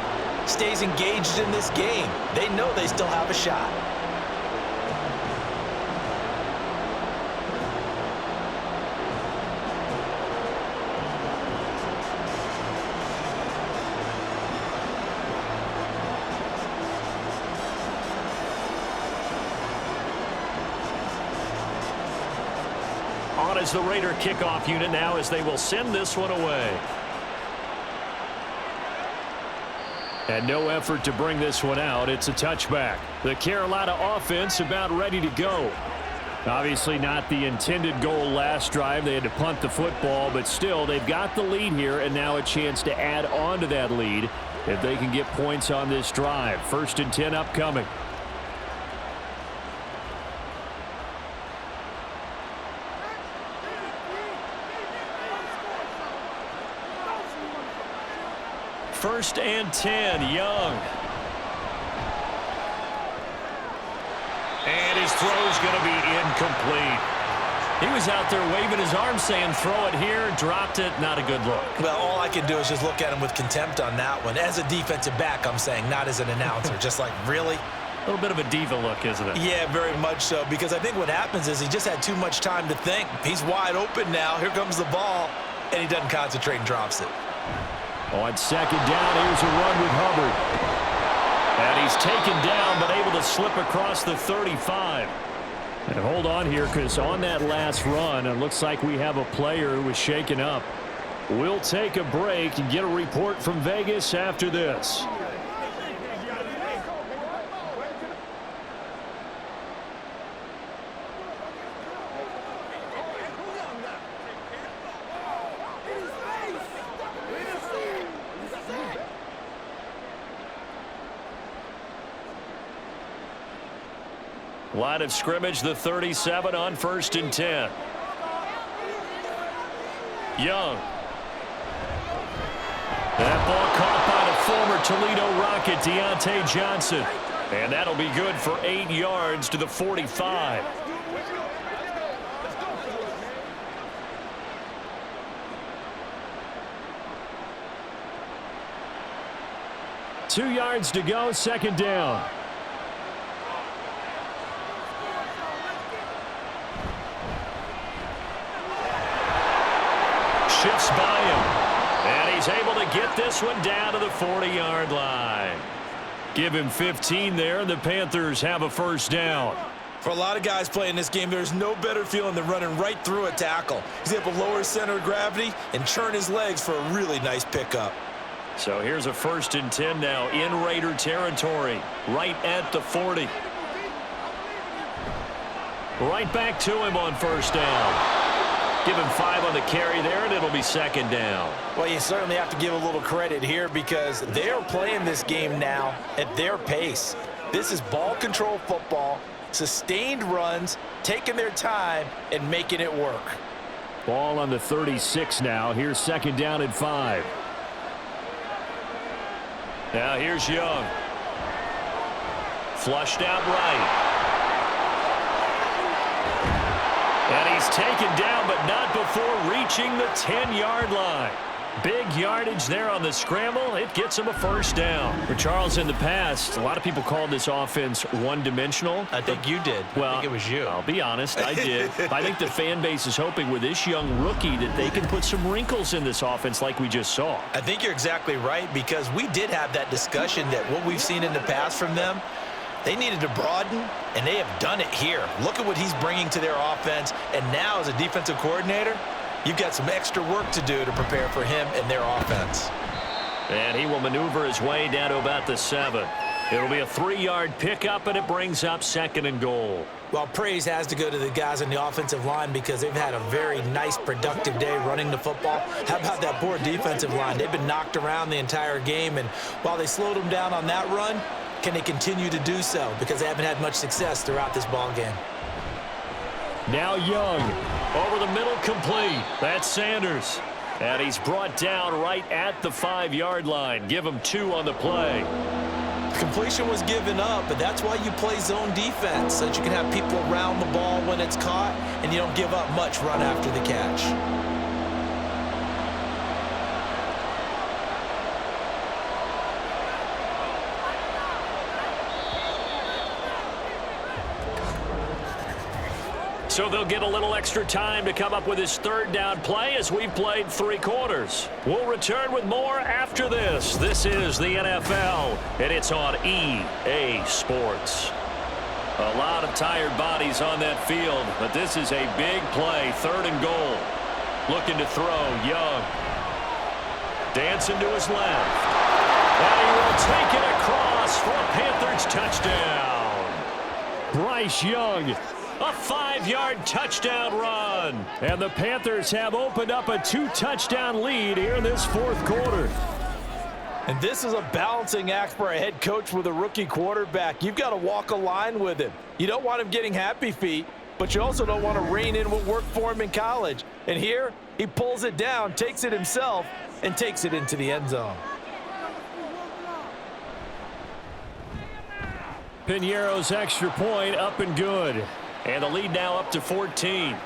stays engaged in this game. They know they still have a shot. On as the Raider kickoff unit now as they will send this one away. And no effort to bring this one out. It's a touchback. The Carolina offense about ready to go. Obviously not the intended goal last drive. They had to punt the football, but still they've got the lead here and now a chance to add on to that lead if they can get points on this drive. 1st and 10 upcoming. First and 10, Young. And his throw's going to be incomplete. He was out there waving his arms saying, throw it here, dropped it, not a good look. Well, all I can do is just look at him with contempt on that one. As a defensive back, I'm saying, not as an announcer. Just like, really? A little bit of a diva look, isn't it? Yeah, very much so, because I think what happens is he just had too much time to think. He's wide open now. Here comes the ball, and he doesn't concentrate and drops it. On 2nd down, here's a run with Hubbard. And he's taken down, but able to slip across the 35. And hold on here, because on that last run, it looks like we have a player who was shaken up. We'll take a break and get a report from Vegas after this. Line of scrimmage, the 37 on 1st and 10. Young. That ball caught by the former Toledo Rocket, Deontay Johnson. And that'll be good for 8 yards to the 45. Two yards to go, 2nd down. Shifts by him. And he's able to get this one down to the 40-yard line. Give him 15 there, and the Panthers have a 1st down. For a lot of guys playing this game, there's no better feeling than running right through a tackle. He's able to lower his center of gravity and churn his legs for a really nice pickup. So here's a 1st and 10 now in Raider territory, right at the 40. Right back to him on first down. Give him 5 on the carry there, and it'll be second down. Well, you certainly have to give a little credit here because they're playing this game now at their pace. This is ball control football, sustained runs, taking their time, and making it work. Ball on the 36 now. Here's second down and 5. Now here's Young. Flushed out right. And he's taken down, but not before reaching the 10-yard line. Big yardage there on the scramble. It gets him a first down. For Charles, in the past, a lot of people called this offense one-dimensional. I think you did. Well, I think it was you. I'll be honest, I did. I think the fan base is hoping with this young rookie that they can put some wrinkles in this offense like we just saw. I think you're exactly right because we did have that discussion that what we've seen in the past from them, they needed to broaden, and they have done it here. Look at what he's bringing to their offense, and now as a defensive coordinator, you've got some extra work to do to prepare for him and their offense. And he will maneuver his way down to about the 7. It'll be a 3-yard pickup, and it brings up second and goal. Well, praise has to go to the guys on the offensive line because they've had a very nice, productive day running the football. How about that poor defensive line? They've been knocked around the entire game, and while they slowed them down on that run, can they continue to do so? Because they haven't had much success throughout this ball game. Now Young, over the middle, complete. That's Sanders. And he's brought down right at the 5-yard line. Give him 2 on the play. Completion was given up, but that's why you play zone defense, so that you can have people around the ball when it's caught, and you don't give up much run after the catch. So they'll get a little extra time to come up with his 3rd down play as we've played 3 quarters. We'll return with more after this. This is the NFL, and it's on EA Sports. A lot of tired bodies on that field, but this is a big play, 3rd and goal. Looking to throw, Young. Dancing to his left. And he will take it across for a Panthers touchdown. Bryce Young. A 5-yard touchdown run. And the Panthers have opened up a 2-touchdown lead here in this 4th quarter. And this is a balancing act for a head coach with a rookie quarterback. You've got to walk a line with him. You don't want him getting happy feet, but you also don't want to rein in what worked for him in college. And here, he pulls it down, takes it himself, and takes it into the end zone. Piñeiro's extra point up and good. And the lead now up to 14.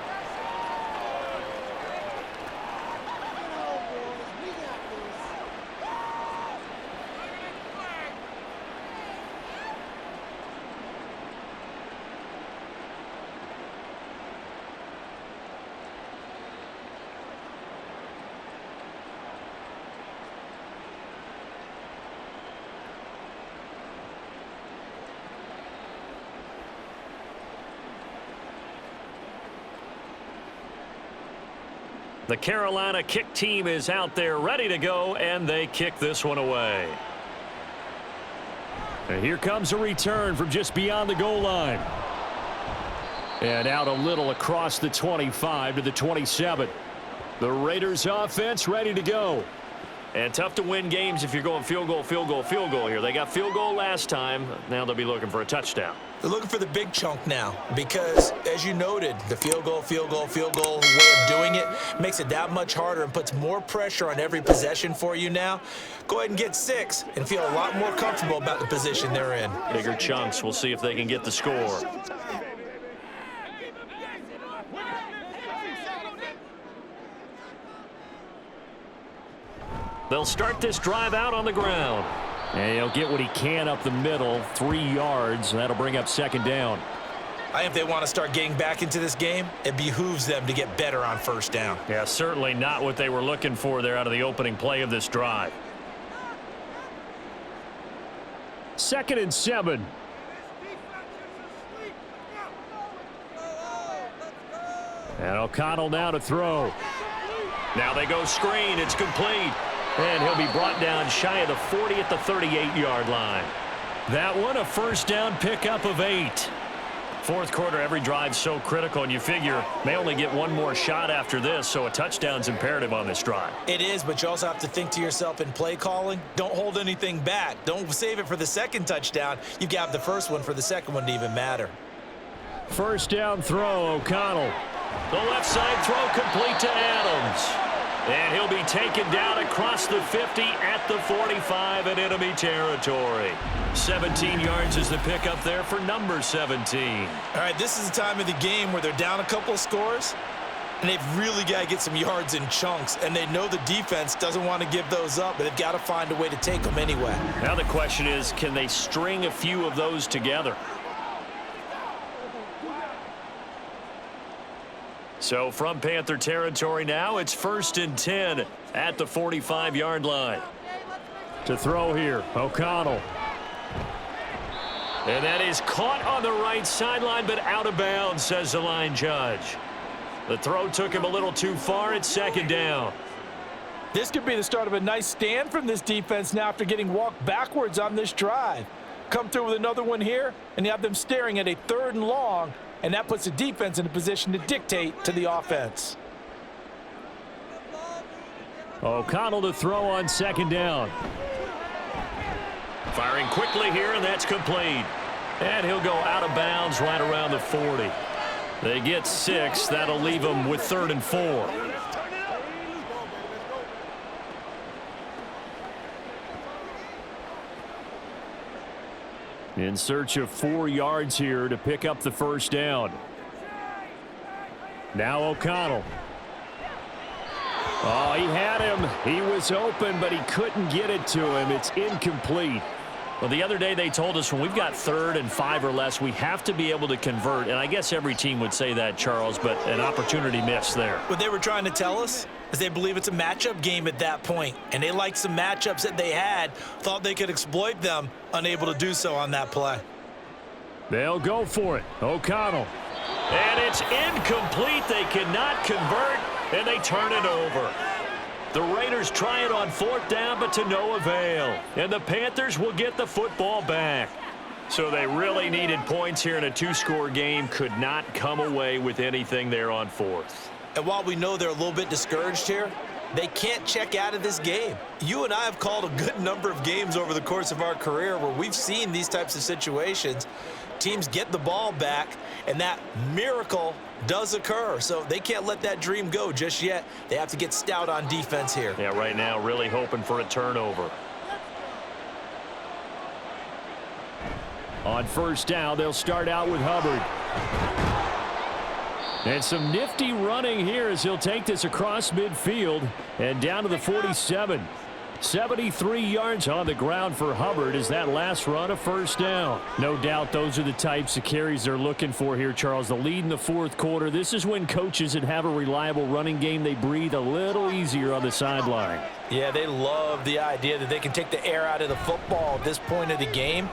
The Carolina kick team is out there ready to go, and they kick this one away. And here comes a return from just beyond the goal line. And out a little across the 25 to the 27. The Raiders offense ready to go. And tough to win games if you're going field goal, field goal, field goal here. They got field goal last time. Now they'll be looking for a touchdown. They're looking for the big chunk now because, as you noted, the field goal way of doing it makes it that much harder and puts more pressure on every possession for you now. Go ahead and get 6 and feel a lot more comfortable about the position they're in. Bigger chunks. We'll see if they can get the score. They'll start this drive out on the ground. And he'll get what he can up the middle, 3 yards, and that'll bring up second down. I think if they want to start getting back into this game, it behooves them to get better on first down. Yeah, certainly not what they were looking for there out of the opening play of this drive. 2nd and 7. And O'Connell now to throw. Now they go screen. It's complete. And he'll be brought down shy of the 40 at the 38-yard line. That one, a first down pickup of 8. Fourth quarter, every drive's so critical, and you figure may only get one more shot after this, so a touchdown's imperative on this drive. It is, but you also have to think to yourself in play calling, don't hold anything back. Don't save it for the second touchdown. You've got the first one for the second one to even matter. First down throw, O'Connell. The left side throw complete to Adams. And he'll be taken down across the 50 at the 45 in enemy territory. 17 yards is the pickup there for number 17. All right, this is the time of the game where they're down a couple of scores, and they've really got to get some yards in chunks, and they know the defense doesn't want to give those up, but they've got to find a way to take them anyway. Now the question is, can they string a few of those together? So from Panther territory now, it's 1st and 10 at the 45-yard line. To throw here, O'Connell. And that is caught on the right sideline, but out of bounds, says the line judge. The throw took him a little too far. It's 2nd down. This could be the start of a nice stand from this defense now after getting walked backwards on this drive. Come through with another one here, and you have them staring at a 3rd and long, and that puts the defense in a position to dictate to the offense. O'Connell to throw on 2nd down. Firing quickly here, and that's complete. And he'll go out of bounds right around the 40. They get 6. That'll leave them with 3rd and 4. In search of 4 yards here to pick up the first down. Now O'Connell. Oh, he had him. He was open, but he couldn't get it to him. It's incomplete. Well, the other day they told us when we've got 3rd and 5 or less, we have to be able to convert. And I guess every team would say that, Charles, but an opportunity missed there. What they were trying to tell us is they believe it's a matchup game at that point, and they liked some matchups that they had, thought they could exploit them, unable to do so on that play. They'll go for it. O'Connell. And it's incomplete. They cannot convert, and they turn it over. The Raiders try it on 4th down, but to no avail. And the Panthers will get the football back. So they really needed points here in a 2-score game. Could not come away with anything there on 4th. And while we know they're a little bit discouraged here, they can't check out of this game. You and I have called a good number of games over the course of our career where we've seen these types of situations. Teams get the ball back, and that miracle does occur. So they can't let that dream go just yet. They have to get stout on defense here. Yeah, right now really hoping for a turnover. On 1st down, they'll start out with Hubbard. And some nifty running here as he'll take this across midfield and down to the 47. 73 yards on the ground for Hubbard as that last run a 1st down. No doubt those are the types of carries they're looking for here, Charles. The lead in the 4th quarter. This is when coaches that have a reliable running game, they breathe a little easier on the sideline. Yeah, they love the idea that they can take the air out of the football at this point of the game.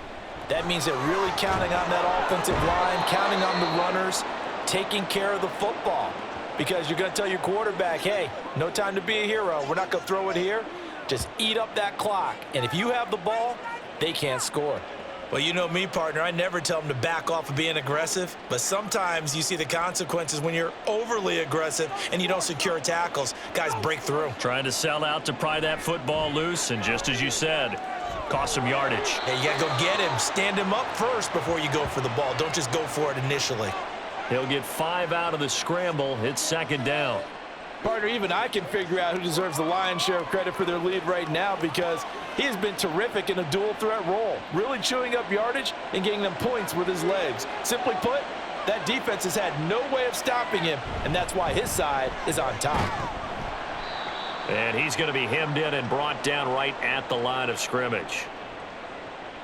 That means they're really counting on that offensive line, counting on the runners, taking care of the football. Because you're going to tell your quarterback, hey, no time to be a hero. We're not going to throw it here. Just eat up that clock. And if you have the ball, they can't score. Well, you know me, partner. I never tell them to back off of being aggressive. But sometimes you see the consequences when you're overly aggressive and you don't secure tackles. Guys break through. Trying to sell out to pry that football loose. And just as you said, cost some yardage. Hey, you got to go get him. Stand him up first before you go for the ball. Don't just go for it initially. He'll get 5 out of the scramble. It's 2nd down. Partner, even I can figure out who deserves the lion's share of credit for their lead right now because he has been terrific in a dual threat role, really chewing up yardage and getting them points with his legs. Simply put, that defense has had no way of stopping him, and that's why his side is on top. And he's going to be hemmed in and brought down right at the line of scrimmage.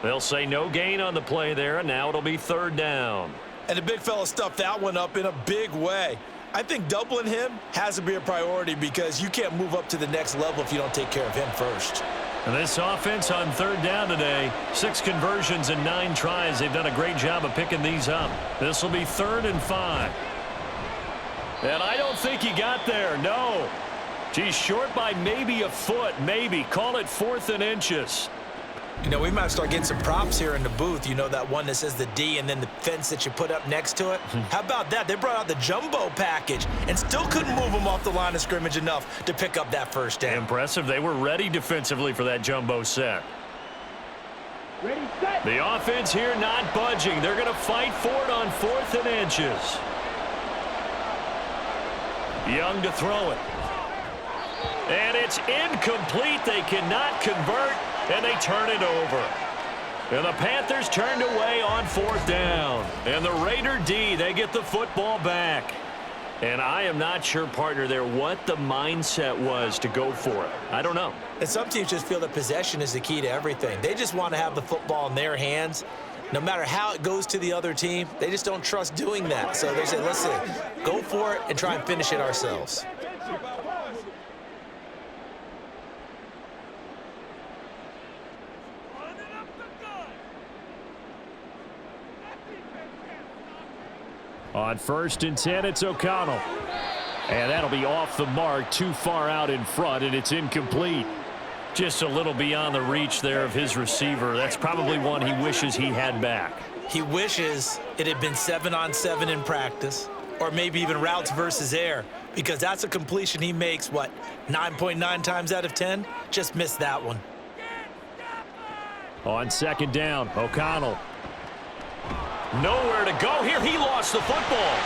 They'll say no gain on the play there, and now it'll be 3rd down. And the big fella stuffed that one up in a big way. I think doubling him has to be a priority because you can't move up to the next level if you don't take care of him first. And this offense on 3rd down today, 6 conversions and 9 tries. They've done a great job of picking these up. This will be 3rd and 5. And I don't think he got there, no. He's short by maybe a foot, maybe. Call it 4th and inches. You know, we might start getting some props here in the booth. You know, that one that says the D and then the fence that you put up next to it? How about that? They brought out the jumbo package and still couldn't move them off the line of scrimmage enough to pick up that first down. Impressive. They were ready defensively for that jumbo set. Ready, set. The offense here not budging. They're going to fight for it on 4th and inches. Young to throw it. And it's incomplete. They cannot convert, and they turn it over. And the Panthers turned away on 4th down. And the Raider D, they get the football back. And I am not sure, partner, there what the mindset was to go for it. I don't know. And some teams just feel that possession is the key to everything. They just want to have the football in their hands. No matter how it goes to the other team, they just don't trust doing that. So they say, listen, go for it and try and finish it ourselves. On 1st and 10, it's O'Connell. And that'll be off the mark, too far out in front, and it's incomplete. Just a little beyond the reach there of his receiver. That's probably one he wishes he had back. He wishes it had been 7-on-7 in practice, or maybe even routes versus air, because that's a completion he makes, 9.9 times out of 10? Just missed that one. On 2nd down, O'Connell. Nowhere to go here. He lost the football.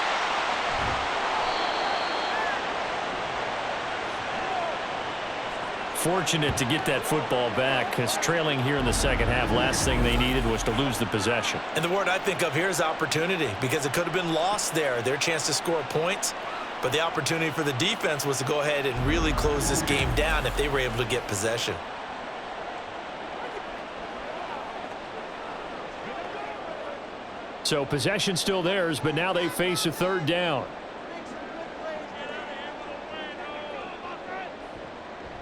Fortunate to get that football back, because trailing here in the second half, last thing they needed was to lose the possession. And the word I think of here is opportunity, because it could have been lost there. Their chance to score points, but the opportunity for the defense was to go ahead and really close this game down if they were able to get possession. So possession still theirs, but now they face a 3rd down.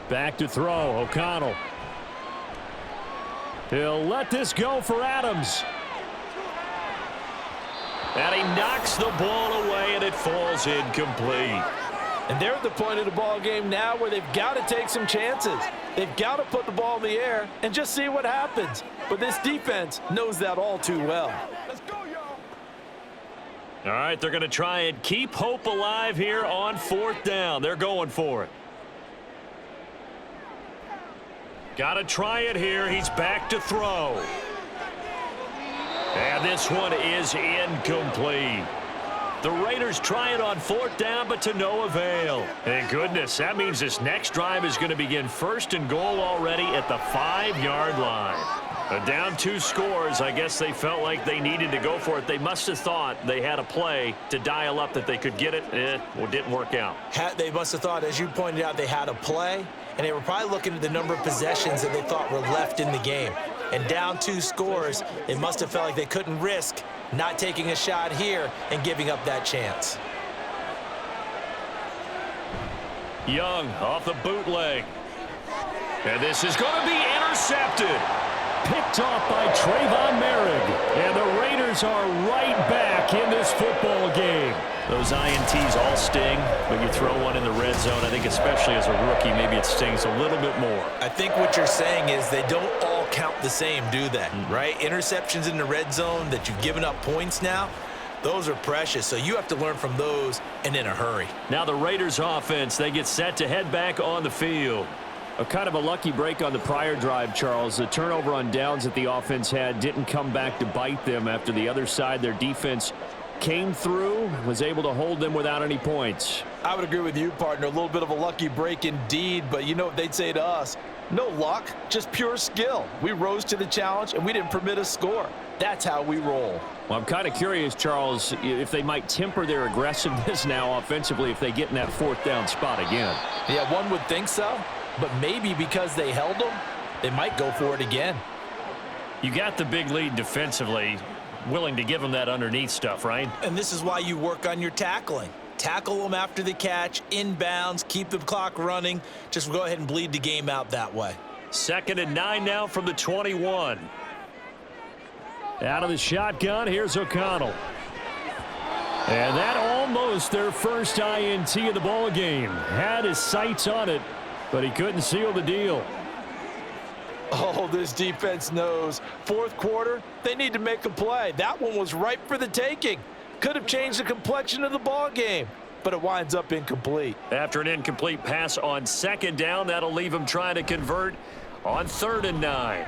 Back to throw, O'Connell. He'll let this go for Adams. And he knocks the ball away, and it falls incomplete. And they're at the point of the ball game now where they've got to take some chances. They've got to put the ball in the air and just see what happens. But this defense knows that all too well. Let's go, y'all. All right, they're going to try and keep hope alive here on 4th down. They're going for it. Got to try it here. He's back to throw. And this one is incomplete. The Raiders try it on 4th down, but to no avail. Thank goodness. That means this next drive is going to begin 1st and goal already at the 5-yard line. Down 2 scores. I guess they felt like they needed to go for it. They must have thought they had a play to dial up that they could get it. Well, it didn't work out. They must have thought, as you pointed out, they had a play, and they were probably looking at the number of possessions that they thought were left in the game. And down 2 scores, they must have felt like they couldn't risk not taking a shot here and giving up that chance. Young off the bootleg. And this is going to be intercepted. Picked off by Trayvon Merrick. And the Raiders are right back in this football game. Those INTs all sting, but you throw one in the red zone. I think especially as a rookie, maybe it stings a little bit more. I think what you're saying is they don't all count the same, do they? Right? Interceptions in the red zone that you've given up points now, those are precious. So you have to learn from those and in a hurry. Now the Raiders offense, they get set to head back on the field. A kind of a lucky break on the prior drive, Charles. The turnover on downs that the offense had didn't come back to bite them after the other side. Their defense came through, was able to hold them without any points. I would agree with you, partner. A little bit of a lucky break indeed, but you know what they'd say to us? No luck, just pure skill. We rose to the challenge, and we didn't permit a score. That's how we roll. Well, I'm kind of curious, Charles, if they might temper their aggressiveness now offensively if they get in that 4th down spot again. Yeah, one would think so, but maybe because they held them, they might go for it again. You got the big lead defensively, willing to give them that underneath stuff, right? And this is why you work on your tackling. Tackle them after the catch, inbounds, keep the clock running. Just go ahead and bleed the game out that way. 2nd and 9 now from the 21. Out of the shotgun, here's O'Connell. And that almost their first INT of the ball game. Had his sights on it, but he couldn't seal the deal. Oh, this defense knows. Fourth quarter, they need to make a play. That one was ripe for the taking. Could have changed the complexion of the ball game, but it winds up incomplete. After an incomplete pass on second down, that'll leave him trying to convert on 3rd and 9.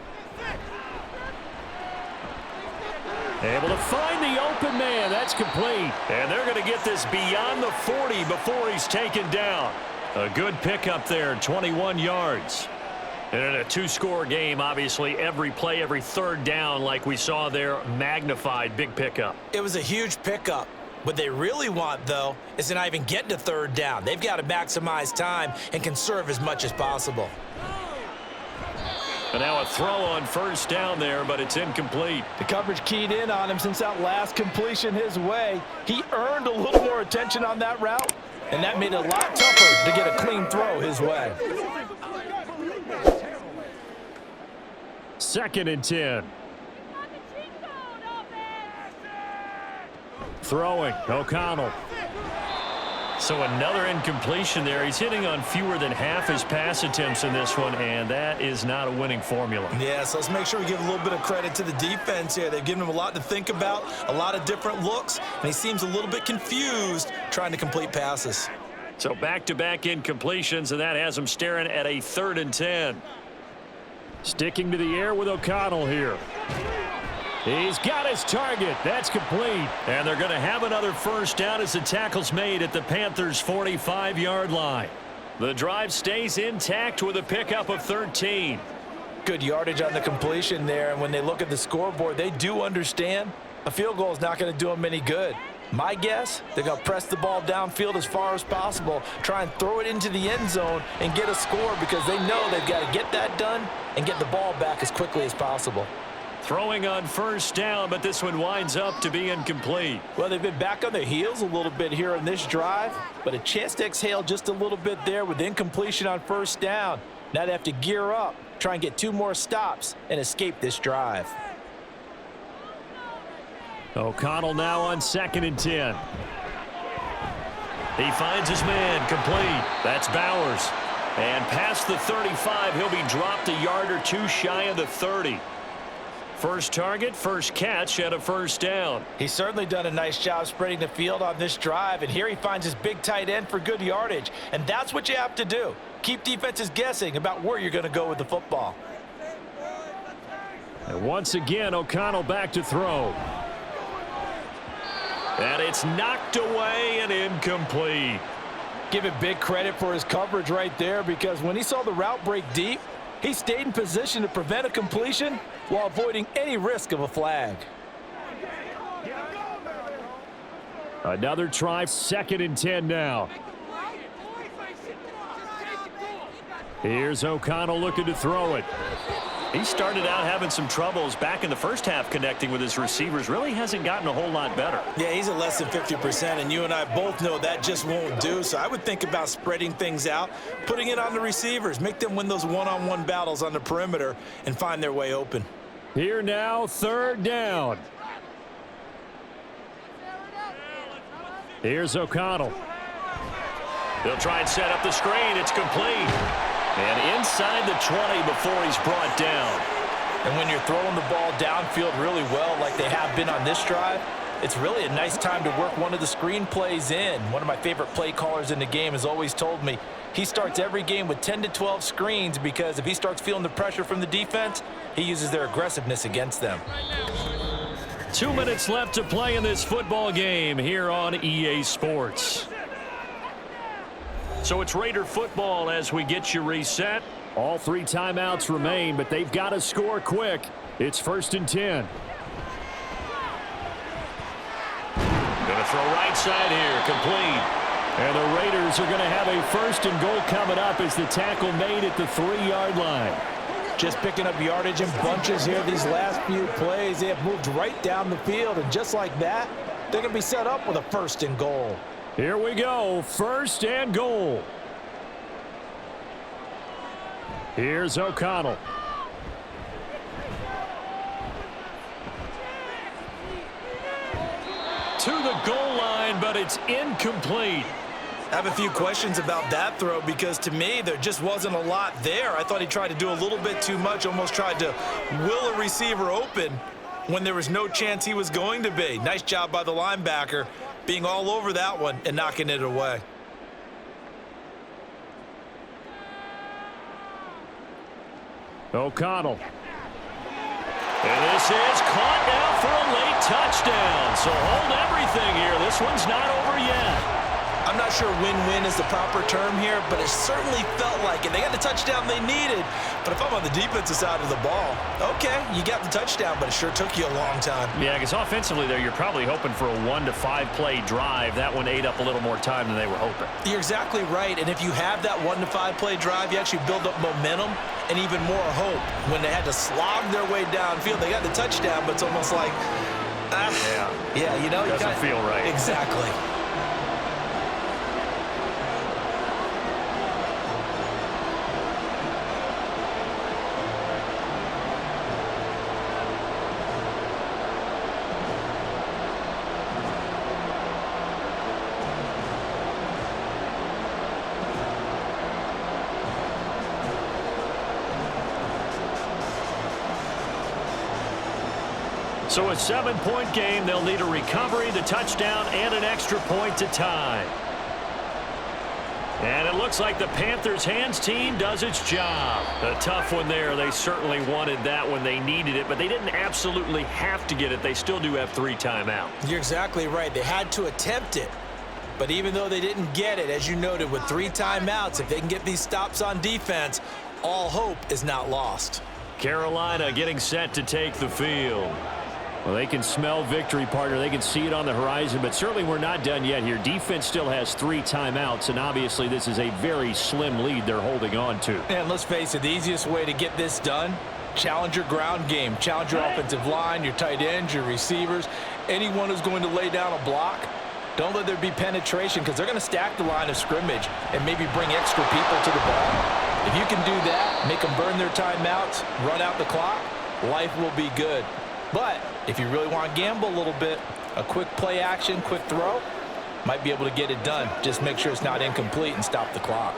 Able to find the open man. That's complete. And they're going to get this beyond the 40 before he's taken down. A good pickup there, 21 yards. And in a two-score game, obviously, every play, every 3rd down, like we saw there, magnified, big pickup. It was a huge pickup. What they really want, though, is to not even get to 3rd down. They've got to maximize time and conserve as much as possible. And now a throw on 1st down there, but it's incomplete. The coverage keyed in on him since that last completion his way. He earned a little more attention on that route, and that made it a lot tougher to get a clean throw his way. 2nd and 10. Throwing, O'Connell. So another incompletion there. He's hitting on fewer than half his pass attempts in this one, and that is not a winning formula. Yeah, so let's make sure we give a little bit of credit to the defense here. They've given him a lot to think about, a lot of different looks, and he seems a little bit confused trying to complete passes. So back-to-back incompletions, and that has him staring at a 3rd and 10. Sticking to the air with O'Connell here. He's got his target. That's complete. And they're going to have another 1st down as the tackle's made at the Panthers' 45-yard line. The drive stays intact with a pickup of 13. Good yardage on the completion there, and when they look at the scoreboard, they do understand a field goal is not going to do them any good. My guess, they're going to press the ball downfield as far as possible, try and throw it into the end zone and get a score because they know they've got to get that done and get the ball back as quickly as possible. Throwing on 1st down, but this one winds up to be incomplete. Well, they've been back on their heels a little bit here in this drive, but a chance to exhale just a little bit there with incompletion on 1st down. Now they have to gear up, try and get 2 more stops and escape this drive. O'Connell now on 2nd and 10. He finds his man, complete. That's Bowers. And past the 35, he'll be dropped a yard or 2 shy of the 30. First target, first catch at a 1st down. He's certainly done a nice job spreading the field on this drive, and here he finds his big tight end for good yardage. And that's what you have to do. Keep defenses guessing about where you're going to go with the football. And once again, O'Connell back to throw. And it's knocked away and incomplete. Give it big credit for his coverage right there, because when he saw the route break deep, he stayed in position to prevent a completion while avoiding any risk of a flag. Another try, 2nd and 10 now. Here's O'Connell looking to throw it. He started out having some troubles back in the first half connecting with his receivers. Really hasn't gotten a whole lot better. Yeah, he's at less than 50%, and you and I both know that just won't do. So I would think about spreading things out, putting it on the receivers, make them win those one-on-one battles on the perimeter and find their way open. Here now, 3rd down. Here's O'Connell. They'll try and set up the screen. It's complete. And inside the 20 before he's brought down. And when you're throwing the ball downfield really well like they have been on this drive, it's really a nice time to work one of the screen plays in. One of my favorite play callers in the game has always told me he starts every game with 10 to 12 screens because if he starts feeling the pressure from the defense, he uses their aggressiveness against them. 2 minutes left to play in this football game here on EA Sports. So it's Raider football as we get you reset. All 3 timeouts remain, but they've got to score quick. It's 1st and 10. Going to throw right side here, complete. And the Raiders are going to have a 1st and goal coming up as the tackle made at the 3-yard line. Just picking up yardage in bunches here these last few plays. They have moved right down the field, and just like that, they're going to be set up with a 1st and goal. Here we go, 1st and goal. Here's O'Connell. To the goal line, but it's incomplete. I have a few questions about that throw because to me there just wasn't a lot there. I thought he tried to do a little bit too much, almost tried to will a receiver open when there was no chance he was going to be. Nice job by the linebacker being all over that one and knocking it away. O'Connell. And this is caught now for a late touchdown. So hold everything here. This one's not over yet. I'm not sure win-win is the proper term here, but it certainly felt like it. They got the touchdown they needed, but if I'm on the defensive side of the ball, okay, you got the touchdown, but it sure took you a long time. Yeah, because offensively there, you're probably hoping for a 1 to 5 play drive. That one ate up a little more time than they were hoping. You're exactly right, and if you have that 1 to 5 play drive, you actually build up momentum and even more hope. When they had to slog their way downfield, they got the touchdown, but it's almost like, yeah, you know, doesn't feel right. Exactly. So a 7-point game. They'll need a recovery, the touchdown, and an extra point to tie. And it looks like the Panthers' hands team does its job. A tough one there. They certainly wanted that when they needed it, but they didn't absolutely have to get it. They still do have 3 timeouts. You're exactly right. They had to attempt it. But even though they didn't get it, as you noted, with 3 timeouts, if they can get these stops on defense, all hope is not lost. Carolina getting set to take the field. Well, they can smell victory, partner. They can see it on the horizon, but certainly we're not done yet here. Defense still has 3 timeouts, and obviously this is a very slim lead they're holding on to. And let's face it, the easiest way to get this done, challenge your ground game. Challenge your offensive line, your tight ends, your receivers, anyone who's going to lay down a block. Don't let there be penetration because they're going to stack the line of scrimmage and maybe bring extra people to the ball. If you can do that, make them burn their timeouts, run out the clock, life will be good. But if you really want to gamble a little bit, a quick play action, quick throw, might be able to get it done. Just make sure it's not incomplete and stop the clock.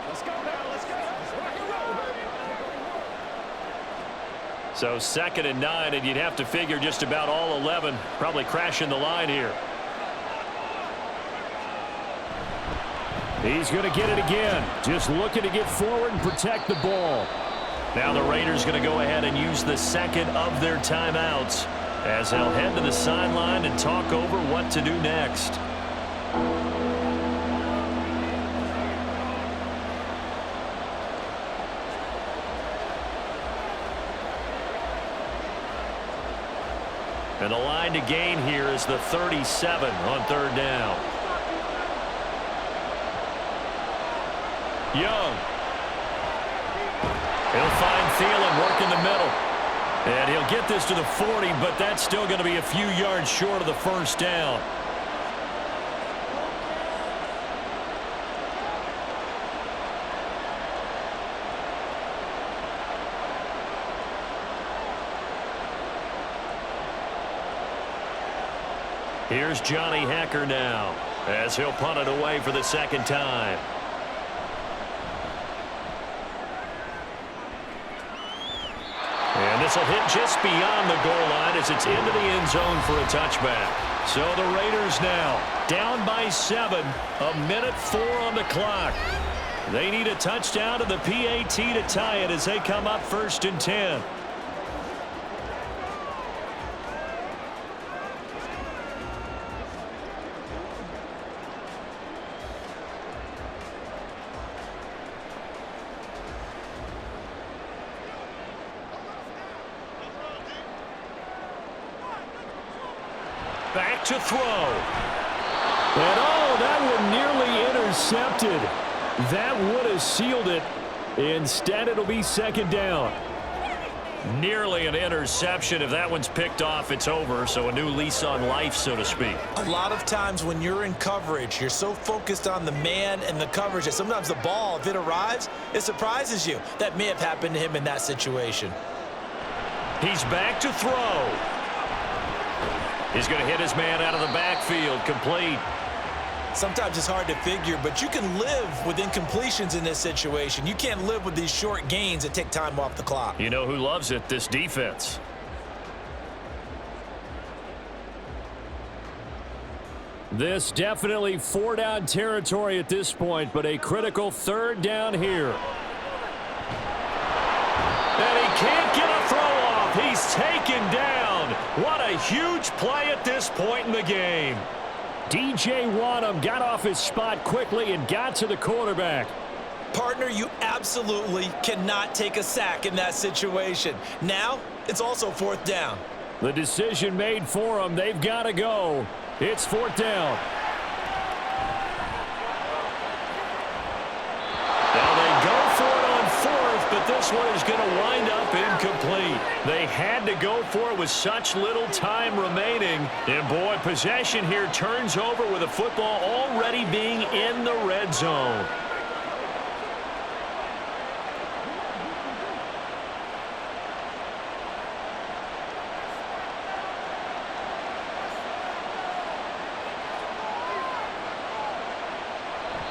Let's go now. Let's go. Let's rock and roll, baby. So 2nd and 9, and you'd have to figure just about all 11 probably crashing the line here. He's going to get it again. Just looking to get forward and protect the ball. Now the Raiders going to go ahead and use the 2nd of their timeouts as they'll head to the sideline and talk over what to do next. And the line to gain here is the 37 on 3rd down. Young. He'll find Thielen working the middle. And he'll get this to the 40, but that's still going to be a few yards short of the 1st down. Here's Johnny Hecker now as he'll punt it away for the 2nd time. And this will hit just beyond the goal line as it's into the end zone for a touchback. So the Raiders now down by 7, 1:04 on the clock. They need a touchdown to the PAT to tie it as they come up 1st and 10. Back to throw. And oh, that one nearly intercepted. That would have sealed it. Instead, it'll be 2nd down. Nearly an interception. If that one's picked off, it's over. So a new lease on life, so to speak. A lot of times when you're in coverage, you're so focused on the man and the coverage that sometimes the ball, if it arrives, it surprises you. That may have happened to him in that situation. He's back to throw. He's going to hit his man out of the backfield, complete. Sometimes it's hard to figure, but you can live with incompletions in this situation. You can't live with these short gains that take time off the clock. You know who loves it? This defense. This definitely 4-down territory at this point, but a critical 3rd down here. And he can't get a throw off. He's taken down. What a huge play at this point in the game. DJ Wanham got off his spot quickly and got to the quarterback. Partner, you absolutely cannot take a sack in that situation. Now, it's also 4th down. The decision made for him. They've got to go. It's 4th down. Now they go for it on 4th, but this one is going to wind up incomplete. They had to go for it with such little time remaining. And boy, possession here turns over with the football already being in the red zone.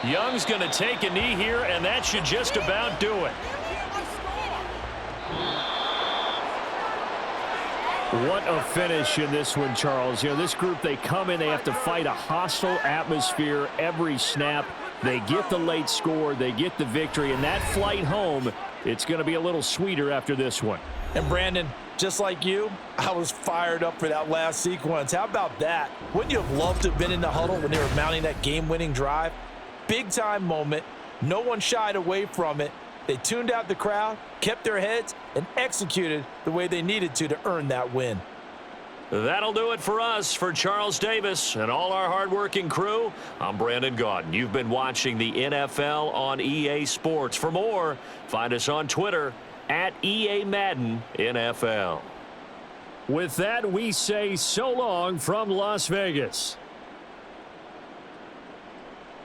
Young's going to take a knee here, and that should just about do it. What a finish in this one, Charles. You know, this group, they come in, they have to fight a hostile atmosphere every snap. They get the late score, they get the victory, and that flight home, it's going to be a little sweeter after this one. And Brandon, just like you, I was fired up for that last sequence. How about that? Wouldn't you have loved to have been in the huddle when they were mounting that game-winning drive? Big-time moment. No one shied away from it. They tuned out the crowd, kept their heads, and executed the way they needed to earn that win. That'll do it for us. For Charles Davis and all our hardworking crew, I'm Brandon Gaudin. You've been watching the NFL on EA Sports. For more, find us on Twitter at EA Madden NFL. With that, we say so long from Las Vegas.